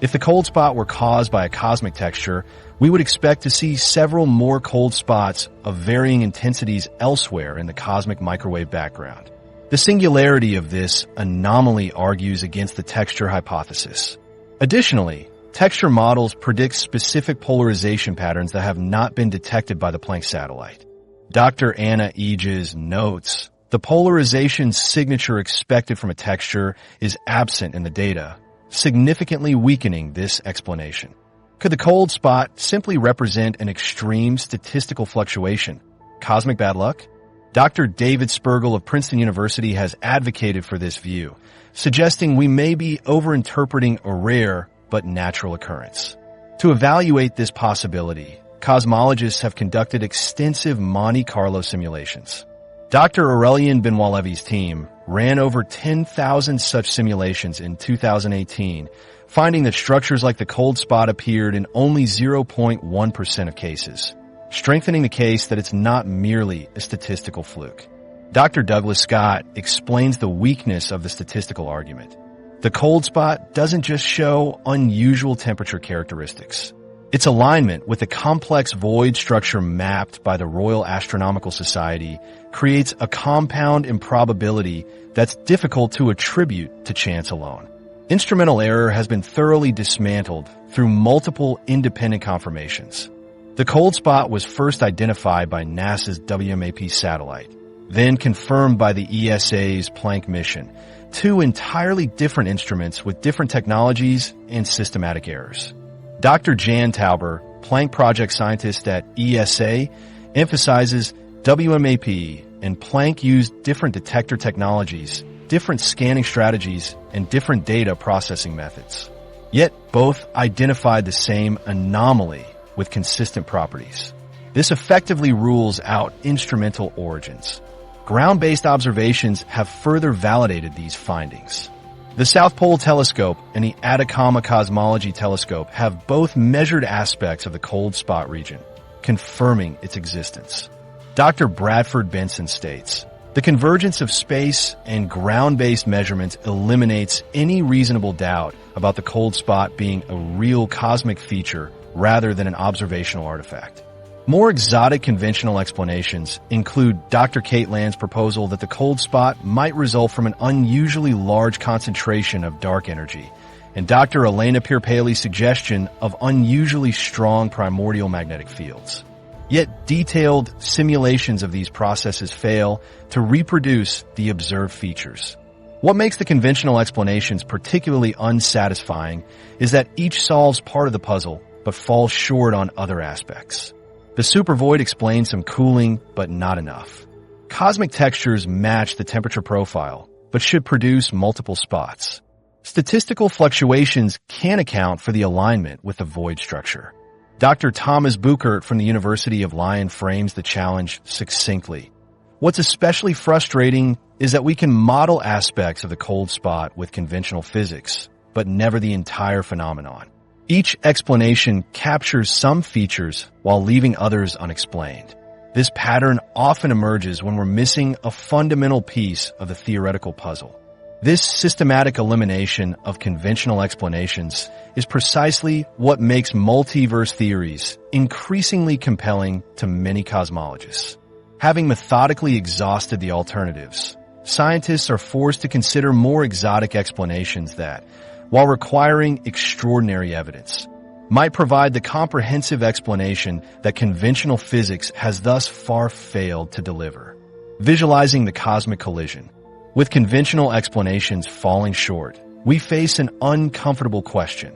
if the cold spot were caused by a cosmic texture, we would expect to see several more cold spots of varying intensities elsewhere in the cosmic microwave background. The singularity of this anomaly argues against the texture hypothesis. Additionally, texture models predict specific polarization patterns that have not been detected by the Planck satellite. Dr. Anna Eges notes, the polarization signature expected from a texture is absent in the data, significantly weakening this explanation. Could the cold spot simply represent an extreme statistical fluctuation? Cosmic bad luck? Dr. David Spergel of Princeton University has advocated for this view, suggesting we may be overinterpreting a rare but natural occurrence. To evaluate this possibility, cosmologists have conducted extensive Monte Carlo simulations. Dr. Aurélien Benoit-Lévy's team ran over 10,000 such simulations in 2018, finding that structures like the cold spot appeared in only 0.1% of cases, strengthening the case that it's not merely a statistical fluke. Dr. Douglas Scott explains the weakness of the statistical argument. The cold spot doesn't just show unusual temperature characteristics. Its alignment with the complex void structure mapped by the Royal Astronomical Society creates a compound improbability that's difficult to attribute to chance alone. Instrumental error has been thoroughly dismantled through multiple independent confirmations. The cold spot was first identified by NASA's WMAP satellite, then confirmed by the ESA's Planck mission, two entirely different instruments with different technologies and systematic errors. Dr. Jan Tauber, Planck project scientist at ESA, emphasizes WMAP and Planck used different detector technologies, different scanning strategies, and different data processing methods. Yet both identified the same anomaly with consistent properties. This effectively rules out instrumental origins. Ground-based observations have further validated these findings. The South Pole Telescope and the Atacama Cosmology Telescope have both measured aspects of the cold spot region, confirming its existence. Dr. Bradford Benson states, the convergence of space and ground-based measurements eliminates any reasonable doubt about the cold spot being a real cosmic feature rather than an observational artifact. More exotic conventional explanations include Dr. Kate Land's proposal that the cold spot might result from an unusually large concentration of dark energy, and Dr. Elena Pierpaley's suggestion of unusually strong primordial magnetic fields. Yet detailed simulations of these processes fail to reproduce the observed features. What makes the conventional explanations particularly unsatisfying is that each solves part of the puzzle but falls short on other aspects. The supervoid explains some cooling, but not enough. Cosmic textures match the temperature profile, but should produce multiple spots. Statistical fluctuations can account for the alignment with the void structure. Dr. Thomas Buchert from the University of Lyon frames the challenge succinctly. What's especially frustrating is that we can model aspects of the cold spot with conventional physics, but never the entire phenomenon. Each explanation captures some features while leaving others unexplained. This pattern often emerges when we're missing a fundamental piece of the theoretical puzzle. This systematic elimination of conventional explanations is precisely what makes multiverse theories increasingly compelling to many cosmologists. Having methodically exhausted the alternatives, scientists are forced to consider more exotic explanations that, while requiring extraordinary evidence, might provide the comprehensive explanation that conventional physics has thus far failed to deliver. Visualizing the cosmic collision. With conventional explanations falling short, we face an uncomfortable question.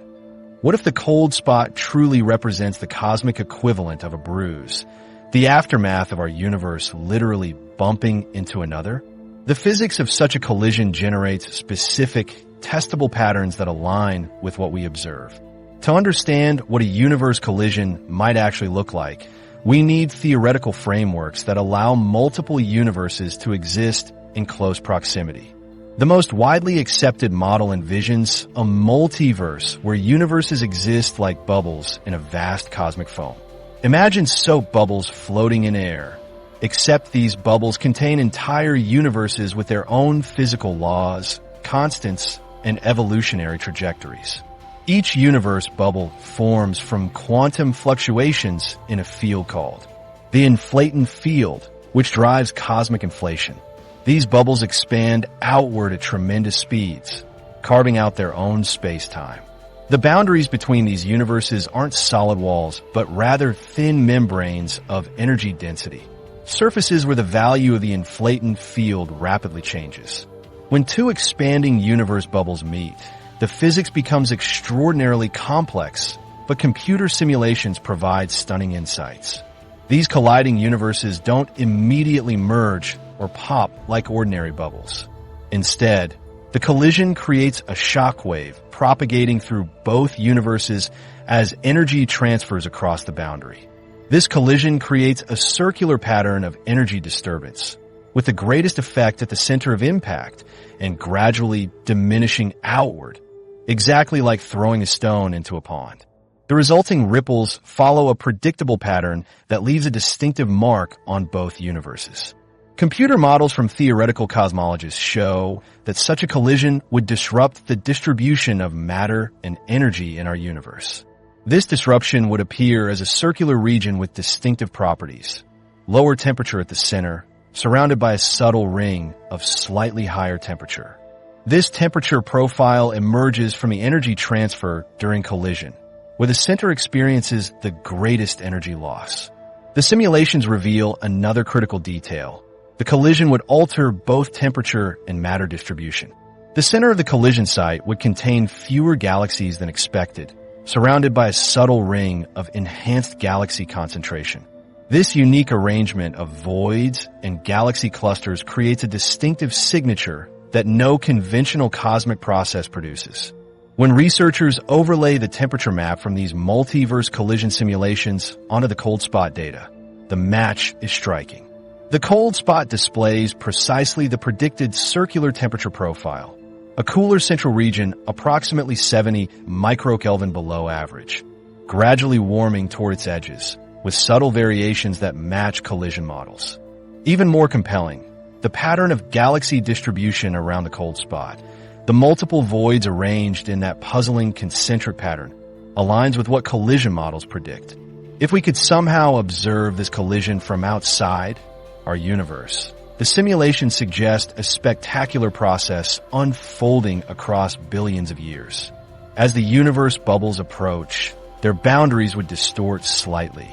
What if the cold spot truly represents the cosmic equivalent of a bruise, the aftermath of our universe literally bumping into another? The physics of such a collision generates specific, testable patterns that align with what we observe. To understand what a universe collision might actually look like, we need theoretical frameworks that allow multiple universes to exist in close proximity. The most widely accepted model envisions a multiverse where universes exist like bubbles in a vast cosmic foam. Imagine soap bubbles floating in air, except these bubbles contain entire universes with their own physical laws, constants, and evolutionary trajectories. Each universe bubble forms from quantum fluctuations in a field called the inflating field, which drives cosmic inflation. These bubbles expand outward at tremendous speeds, carving out their own space-time. The boundaries between these universes aren't solid walls, but rather thin membranes of energy density, surfaces where the value of the inflating field rapidly changes. When two expanding universe bubbles meet, the physics becomes extraordinarily complex, but computer simulations provide stunning insights. These colliding universes don't immediately merge or pop like ordinary bubbles. Instead, the collision creates a shock wave propagating through both universes as energy transfers across the boundary. This collision creates a circular pattern of energy disturbance, with the greatest effect at the center of impact and gradually diminishing outward, exactly like throwing a stone into a pond. The resulting ripples follow a predictable pattern that leaves a distinctive mark on both universes. Computer models from theoretical cosmologists show that such a collision would disrupt the distribution of matter and energy in our universe. This disruption would appear as a circular region with distinctive properties: lower temperature at the center, surrounded by a subtle ring of slightly higher temperature. This temperature profile emerges from the energy transfer during collision, where the center experiences the greatest energy loss. The simulations reveal another critical detail. The collision would alter both temperature and matter distribution. The center of the collision site would contain fewer galaxies than expected, surrounded by a subtle ring of enhanced galaxy concentration. This unique arrangement of voids and galaxy clusters creates a distinctive signature that no conventional cosmic process produces. When researchers overlay the temperature map from these multiverse collision simulations onto the cold spot data, the match is striking. The cold spot displays precisely the predicted circular temperature profile, a cooler central region approximately 70 microkelvin below average, gradually warming toward its edges, with subtle variations that match collision models. Even more compelling, the pattern of galaxy distribution around the cold spot, the multiple voids arranged in that puzzling concentric pattern, aligns with what collision models predict. If we could somehow observe this collision from outside our universe, the simulation suggests a spectacular process unfolding across billions of years. As the universe bubbles approach, their boundaries would distort slightly.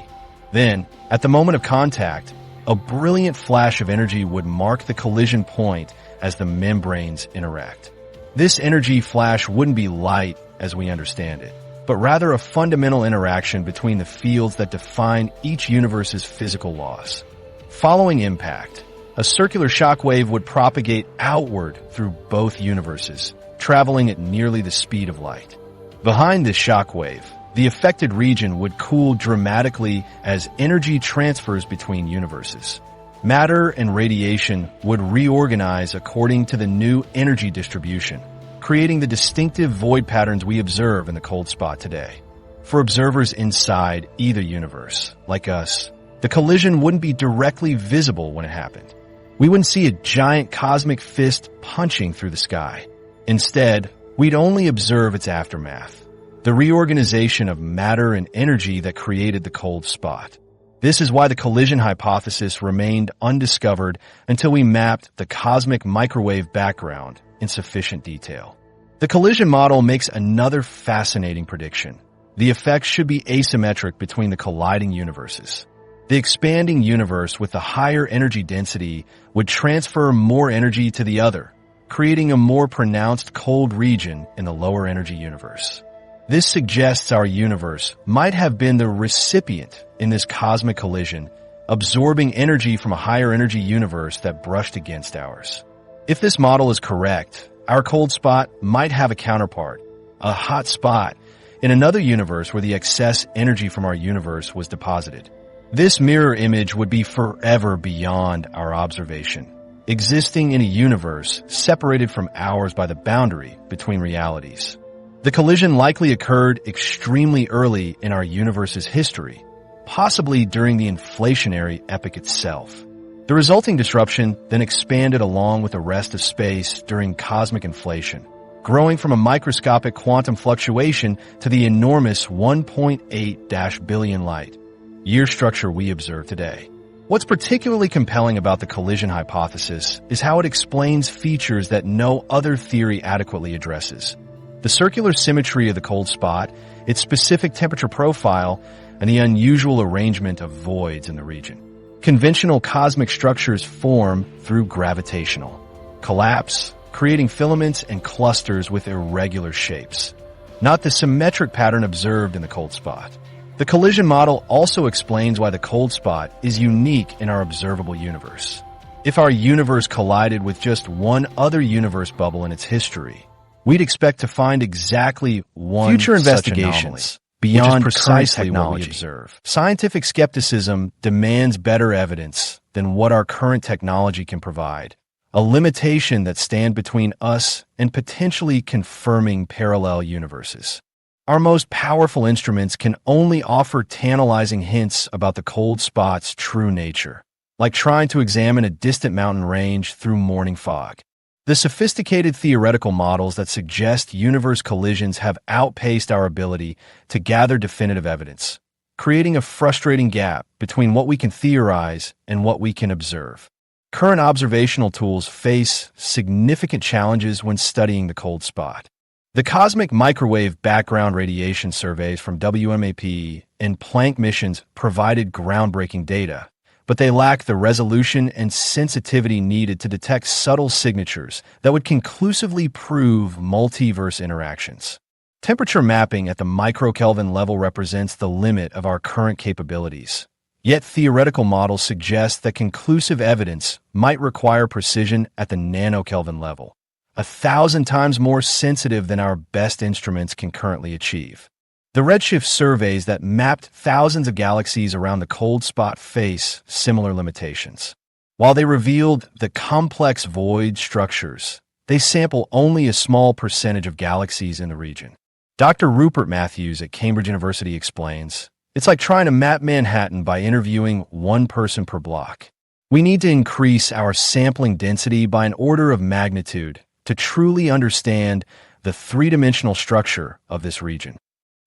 Then, at the moment of contact, a brilliant flash of energy would mark the collision point as the membranes interact. This energy flash wouldn't be light as we understand it, but rather a fundamental interaction between the fields that define each universe's physical laws. Following impact, a circular shockwave would propagate outward through both universes, traveling at nearly the speed of light. Behind this shockwave, the affected region would cool dramatically as energy transfers between universes. Matter and radiation would reorganize according to the new energy distribution, creating the distinctive void patterns we observe in the cold spot today. For observers inside either universe, like us, the collision wouldn't be directly visible when it happened. We wouldn't see a giant cosmic fist punching through the sky. Instead, we'd only observe its aftermath, the reorganization of matter and energy that created the cold spot. This is why the collision hypothesis remained undiscovered until we mapped the cosmic microwave background in sufficient detail. The collision model makes another fascinating prediction. The effects should be asymmetric between the colliding universes. The expanding universe with the higher energy density would transfer more energy to the other, creating a more pronounced cold region in the lower energy universe. This suggests our universe might have been the recipient in this cosmic collision, absorbing energy from a higher energy universe that brushed against ours. If this model is correct, our cold spot might have a counterpart, a hot spot, in another universe where the excess energy from our universe was deposited. This mirror image would be forever beyond our observation, existing in a universe separated from ours by the boundary between realities. The collision likely occurred extremely early in our universe's history, possibly during the inflationary epoch itself. The resulting disruption then expanded along with the rest of space during cosmic inflation, growing from a microscopic quantum fluctuation to the enormous 1.8 billion light-year structure we observe today. What's particularly compelling about the collision hypothesis is how it explains features that no other theory adequately addresses. The circular symmetry of the cold spot, its specific temperature profile, and the unusual arrangement of voids in the region. Conventional cosmic structures form through gravitational collapse, creating filaments and clusters with irregular shapes, not the symmetric pattern observed in the cold spot. The collision model also explains why the cold spot is unique in our observable universe. If our universe collided with just one other universe bubble in its history, we'd expect to find exactly one future such investigations anomaly, beyond precisely what we observe. Scientific skepticism demands better evidence than what our current technology can provide, a limitation that stands between us and potentially confirming parallel universes. Our most powerful instruments can only offer tantalizing hints about the cold spot's true nature, like trying to examine a distant mountain range through morning fog. The sophisticated theoretical models that suggest universe collisions have outpaced our ability to gather definitive evidence, creating a frustrating gap between what we can theorize and what we can observe. Current observational tools face significant challenges when studying the cold spot. The cosmic microwave background radiation surveys from WMAP and Planck missions provided groundbreaking data, but they lack the resolution and sensitivity needed to detect subtle signatures that would conclusively prove multiverse interactions. Temperature mapping at the microkelvin level represents the limit of our current capabilities. Yet theoretical models suggest that conclusive evidence might require precision at the nanokelvin level, 1,000 times more sensitive than our best instruments can currently achieve. The redshift surveys that mapped thousands of galaxies around the cold spot face similar limitations. While they revealed the complex void structures, they sample only a small percentage of galaxies in the region. Dr. Rupert Matthews at Cambridge University explains, "It's like trying to map Manhattan by interviewing one person per block. We need to increase our sampling density by an order of magnitude to truly understand the three-dimensional structure of this region."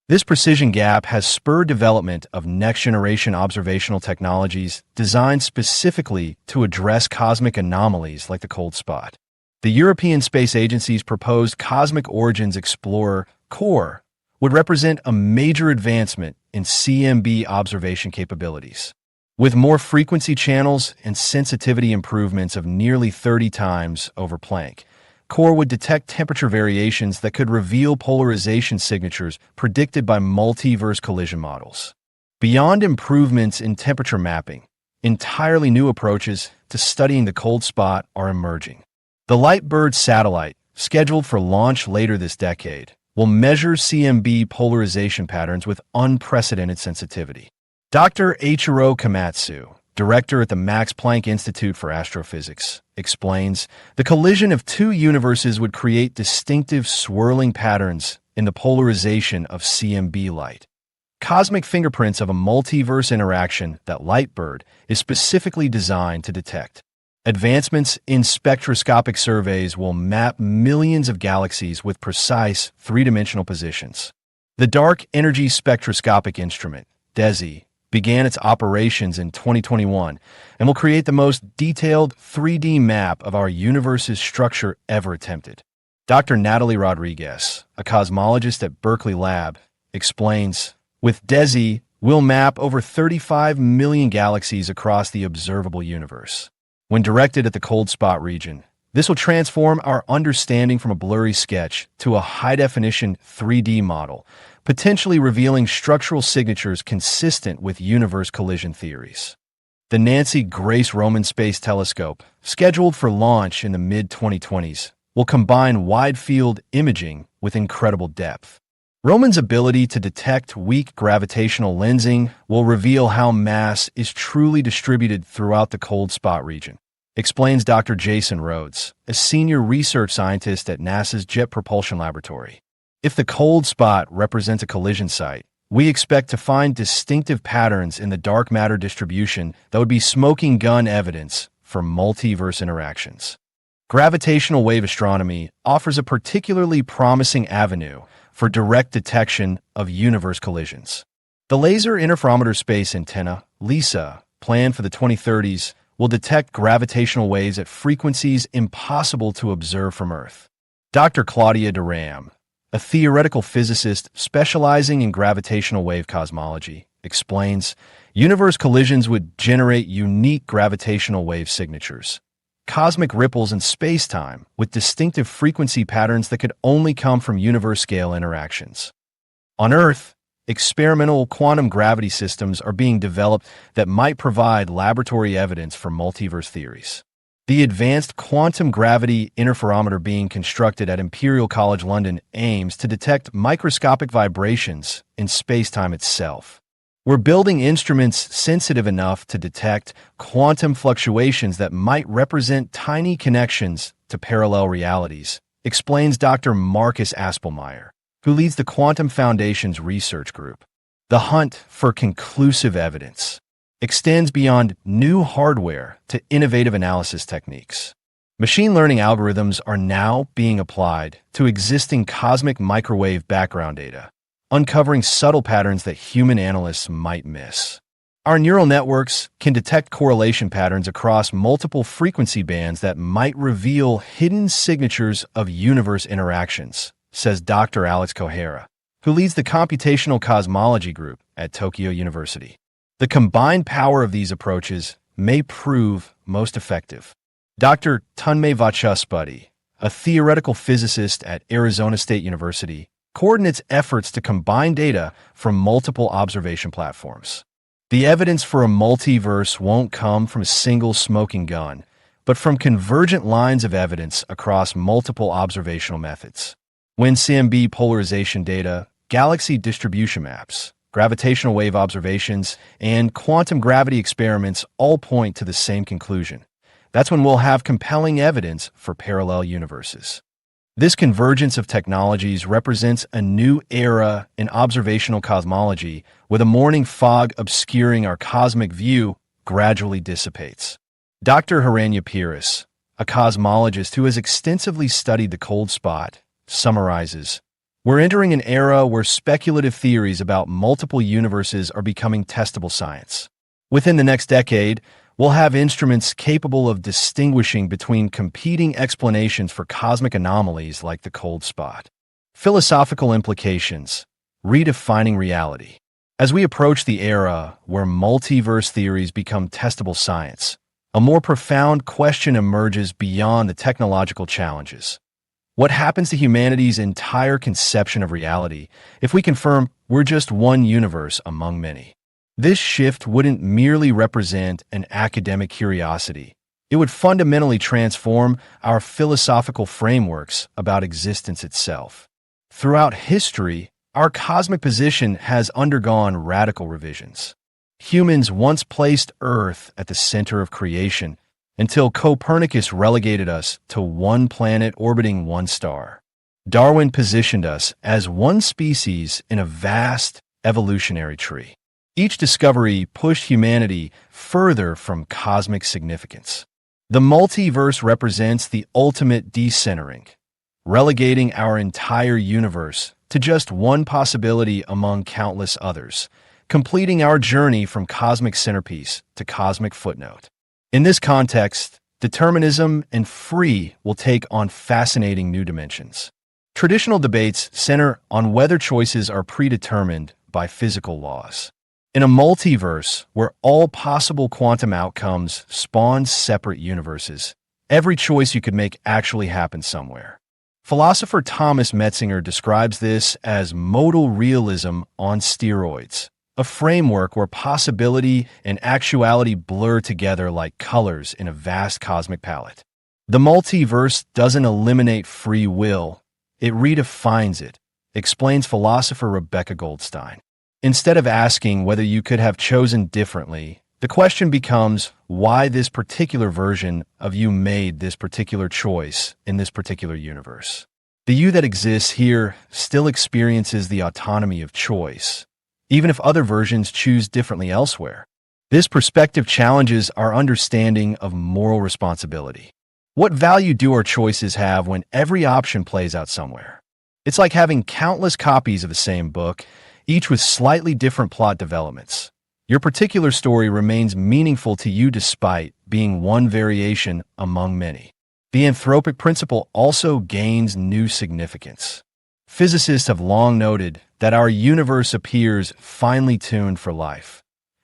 This precision gap has spurred development of next-generation observational technologies designed specifically to address cosmic anomalies like the cold spot. The European Space Agency's proposed Cosmic Origins Explorer core would represent a major advancement in CMB observation capabilities. With more frequency channels and sensitivity improvements of nearly 30 times over Planck, core would detect temperature variations that could reveal polarization signatures predicted by multiverse collision models. Beyond improvements in temperature mapping, entirely new approaches to studying the cold spot are emerging. The Lightbird satellite, scheduled for launch later this decade, will measure CMB polarization patterns with unprecedented sensitivity. Dr. Eiichiro Komatsu, director at the Max Planck Institute for Astrophysics, explains, the collision of two universes would create distinctive swirling patterns in the polarization of CMB light. Cosmic fingerprints of a multiverse interaction that Lightbird is specifically designed to detect. Advancements in spectroscopic surveys will map millions of galaxies with precise three-dimensional positions. The Dark Energy Spectroscopic Instrument, DESI, began its operations in 2021 and will create the most detailed 3D map of our universe's structure ever attempted. Dr. Natalie Rodriguez, a cosmologist at Berkeley Lab, explains, with DESI, we'll map over 35 million galaxies across the observable universe. When directed at the cold spot region, This will transform our understanding from a blurry sketch to a high-definition 3D model, potentially revealing structural signatures consistent with universe collision theories. The Nancy Grace Roman Space Telescope, scheduled for launch in the mid-2020s, will combine wide-field imaging with incredible depth. Roman's ability to detect weak gravitational lensing will reveal how mass is truly distributed throughout the cold spot region, explains Dr. Jason Rhodes, a senior research scientist at NASA's Jet Propulsion Laboratory. If the cold spot represents a collision site, we expect to find distinctive patterns in the dark matter distribution that would be smoking gun evidence for multiverse interactions. Gravitational wave astronomy offers a particularly promising avenue for direct detection of universe collisions. The Laser Interferometer Space Antenna, LISA, planned for the 2030s, will detect gravitational waves at frequencies impossible to observe from Earth. Dr. Claudia Durham, a theoretical physicist specializing in gravitational wave cosmology, explains, universe collisions would generate unique gravitational wave signatures, cosmic ripples in space-time with distinctive frequency patterns that could only come from universe-scale interactions. On Earth, experimental quantum gravity systems are being developed that might provide laboratory evidence for multiverse theories. The Advanced Quantum Gravity Interferometer being constructed at Imperial College London aims to detect microscopic vibrations in space-time itself. We're building instruments sensitive enough to detect quantum fluctuations that might represent tiny connections to parallel realities, explains Dr. Marcus Aspelmeyer, who leads the Quantum Foundation's research group. The hunt for conclusive evidence extends beyond new hardware to innovative analysis techniques. Machine learning algorithms are now being applied to existing cosmic microwave background data, uncovering subtle patterns that human analysts might miss. Our neural networks can detect correlation patterns across multiple frequency bands that might reveal hidden signatures of universe interactions, says Dr. Alex Kohara, who leads the computational cosmology group at Tokyo University. The combined power of these approaches may prove most effective. Dr. Tunmay Vachaspati, a theoretical physicist at Arizona State University, coordinates efforts to combine data from multiple observation platforms. The evidence for a multiverse won't come from a single smoking gun, but from convergent lines of evidence across multiple observational methods. When CMB polarization data, galaxy distribution maps, gravitational wave observations, and quantum gravity experiments all point to the same conclusion. That's when we'll have compelling evidence for parallel universes. This convergence of technologies represents a new era in observational cosmology, where the morning fog obscuring our cosmic view gradually dissipates. Dr. Haranya Peiris, a cosmologist who has extensively studied the cold spot, summarizes, "We're entering an era where speculative theories about multiple universes are becoming testable science. Within the next decade, we'll have instruments capable of distinguishing between competing explanations for cosmic anomalies like the cold spot." Philosophical implications, redefining reality. As we approach the era where multiverse theories become testable science, a more profound question emerges beyond the technological challenges. What happens to humanity's entire conception of reality if we confirm we're just one universe among many? This shift wouldn't merely represent an academic curiosity. It would fundamentally transform our philosophical frameworks about existence itself. Throughout history, our cosmic position has undergone radical revisions. Humans once placed Earth at the center of creation until Copernicus relegated us to one planet orbiting one star. Darwin positioned us as one species in a vast evolutionary tree. Each discovery pushed humanity further from cosmic significance. The multiverse represents the ultimate decentering, relegating our entire universe to just one possibility among countless others, completing our journey from cosmic centerpiece to cosmic footnote. In this context, determinism and free will take on fascinating new dimensions. Traditional debates center on whether choices are predetermined by physical laws. In a multiverse where all possible quantum outcomes spawn separate universes, Every choice you could make actually happened somewhere. Philosopher Thomas Metzinger describes this as modal realism on steroids, a framework where possibility and actuality blur together like colors in a vast cosmic palette. The multiverse doesn't eliminate free will, it redefines it, explains philosopher Rebecca Goldstein. Instead of asking whether you could have chosen differently, the question becomes why this particular version of you made this particular choice in this particular universe. The you that exists here still experiences the autonomy of choice, even if other versions choose differently elsewhere. This perspective challenges our understanding of moral responsibility. What value do our choices have when every option plays out somewhere? It's like having countless copies of the same book, each with slightly different plot developments. Your particular story remains meaningful to you despite being one variation among many. The anthropic principle also gains new significance. Physicists have long noted that our universe appears finely tuned for life.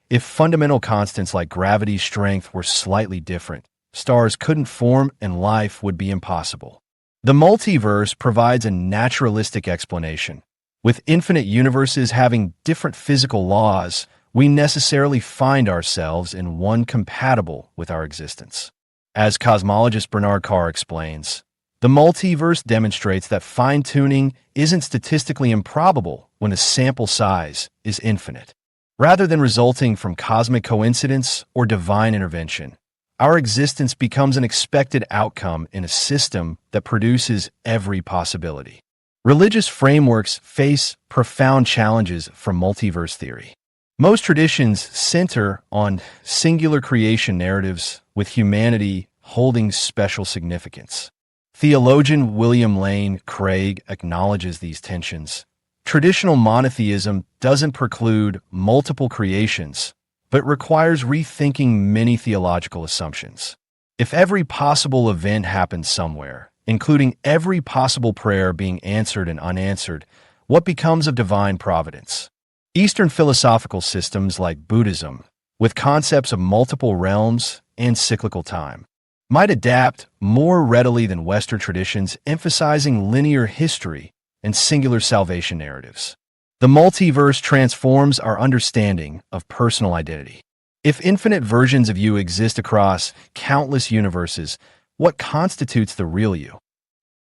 If fundamental constants like gravity's strength were slightly different, stars couldn't form and life would be impossible. The multiverse provides a naturalistic explanation. With infinite universes having different physical laws, we necessarily find ourselves in one compatible with our existence. As cosmologist Bernard Carr explains, the multiverse demonstrates that fine-tuning isn't statistically improbable when the sample size is infinite. Rather than resulting from cosmic coincidence or divine intervention, our existence becomes an expected outcome in a system that produces every possibility. Religious frameworks face profound challenges from multiverse theory. Most traditions center on singular creation narratives, with humanity holding special significance. Theologian William Lane Craig acknowledges these tensions. Traditional monotheism doesn't preclude multiple creations, but requires rethinking many theological assumptions. If every possible event happens somewhere, including every possible prayer being answered and unanswered, what becomes of divine providence? Eastern philosophical systems like Buddhism, with concepts of multiple realms and cyclical time, might adapt more readily than Western traditions emphasizing linear history and singular salvation narratives. The multiverse transforms our understanding of personal identity. If infinite versions of you exist across countless universes, what constitutes the real you?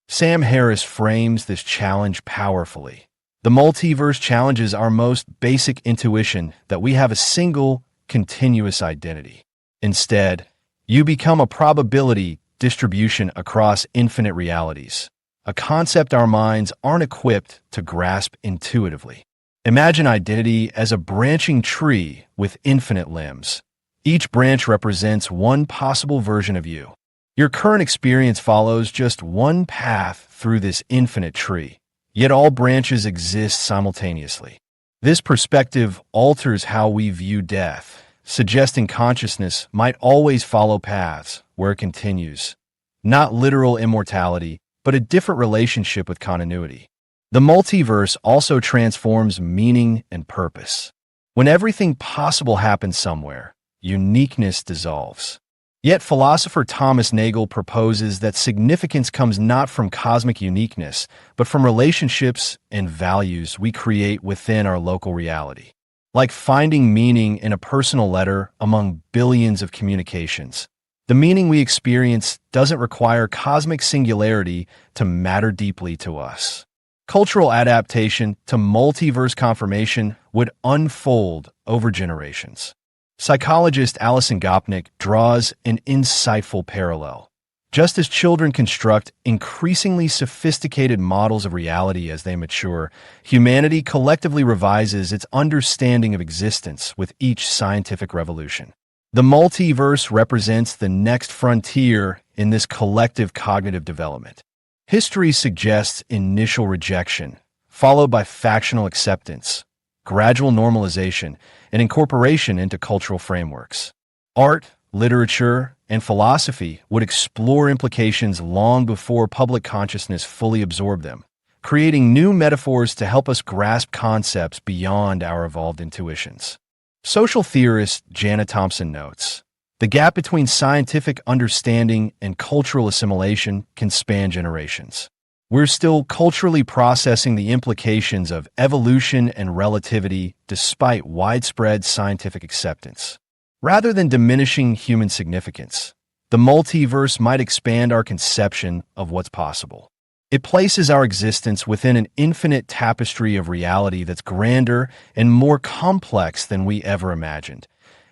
Sam Harris frames this challenge powerfully. The multiverse challenges our most basic intuition that we have a single, continuous identity. Instead, you become a probability distribution across infinite realities, a concept our minds aren't equipped to grasp intuitively. Imagine identity as a branching tree with infinite limbs. Each branch represents one possible version of you. Your current experience follows just one path through this infinite tree, yet all branches exist simultaneously. This perspective alters how we view death, suggesting consciousness might always follow paths where it continues. Not literal immortality, but a different relationship with continuity. The multiverse also transforms meaning and purpose. When everything possible happens somewhere, uniqueness dissolves. Yet philosopher Thomas Nagel proposes that significance comes not from cosmic uniqueness, but from relationships and values we create within our local reality. Like finding meaning in a personal letter among billions of communications, the meaning we experience doesn't require cosmic singularity to matter deeply to us. Cultural adaptation to multiverse confirmation would unfold over generations. Psychologist Alison Gopnik draws an insightful parallel. Just as children construct increasingly sophisticated models of reality as they mature, humanity collectively revises its understanding of existence with each scientific revolution. The multiverse represents the next frontier in this collective cognitive development. History suggests initial rejection, followed by factional acceptance, gradual normalization, and incorporation into cultural frameworks. Art, literature, and philosophy would explore implications long before public consciousness fully absorbed them, creating new metaphors to help us grasp concepts beyond our evolved intuitions. Social theorist Jana Thompson notes, The gap between scientific understanding and cultural assimilation can span generations. We're still culturally processing the implications of evolution and relativity despite widespread scientific acceptance. Rather than diminishing human significance, the multiverse might expand our conception of what's possible. It places our existence within an infinite tapestry of reality that's grander and more complex than we ever imagined,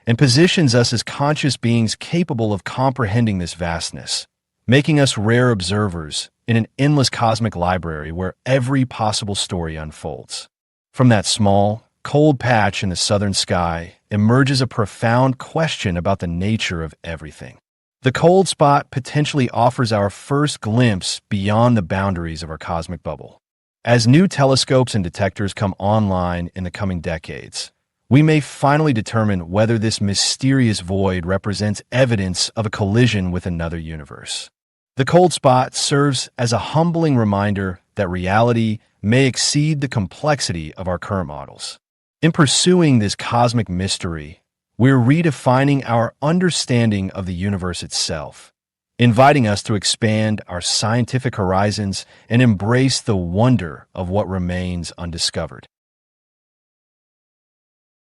and positions us as conscious beings capable of comprehending this vastness, making us rare observers in an endless cosmic library where every possible story unfolds. From that small, cold patch in the southern sky emerges a profound question about the nature of everything. The cold spot potentially offers our first glimpse beyond the boundaries of our cosmic bubble. As new telescopes and detectors come online in the coming decades, we may finally determine whether this mysterious void represents evidence of a collision with another universe. The cold spot serves as a humbling reminder that reality may exceed the complexity of our current models. In pursuing this cosmic mystery, we're redefining our understanding of the universe itself, inviting us to expand our scientific horizons and embrace the wonder of what remains undiscovered.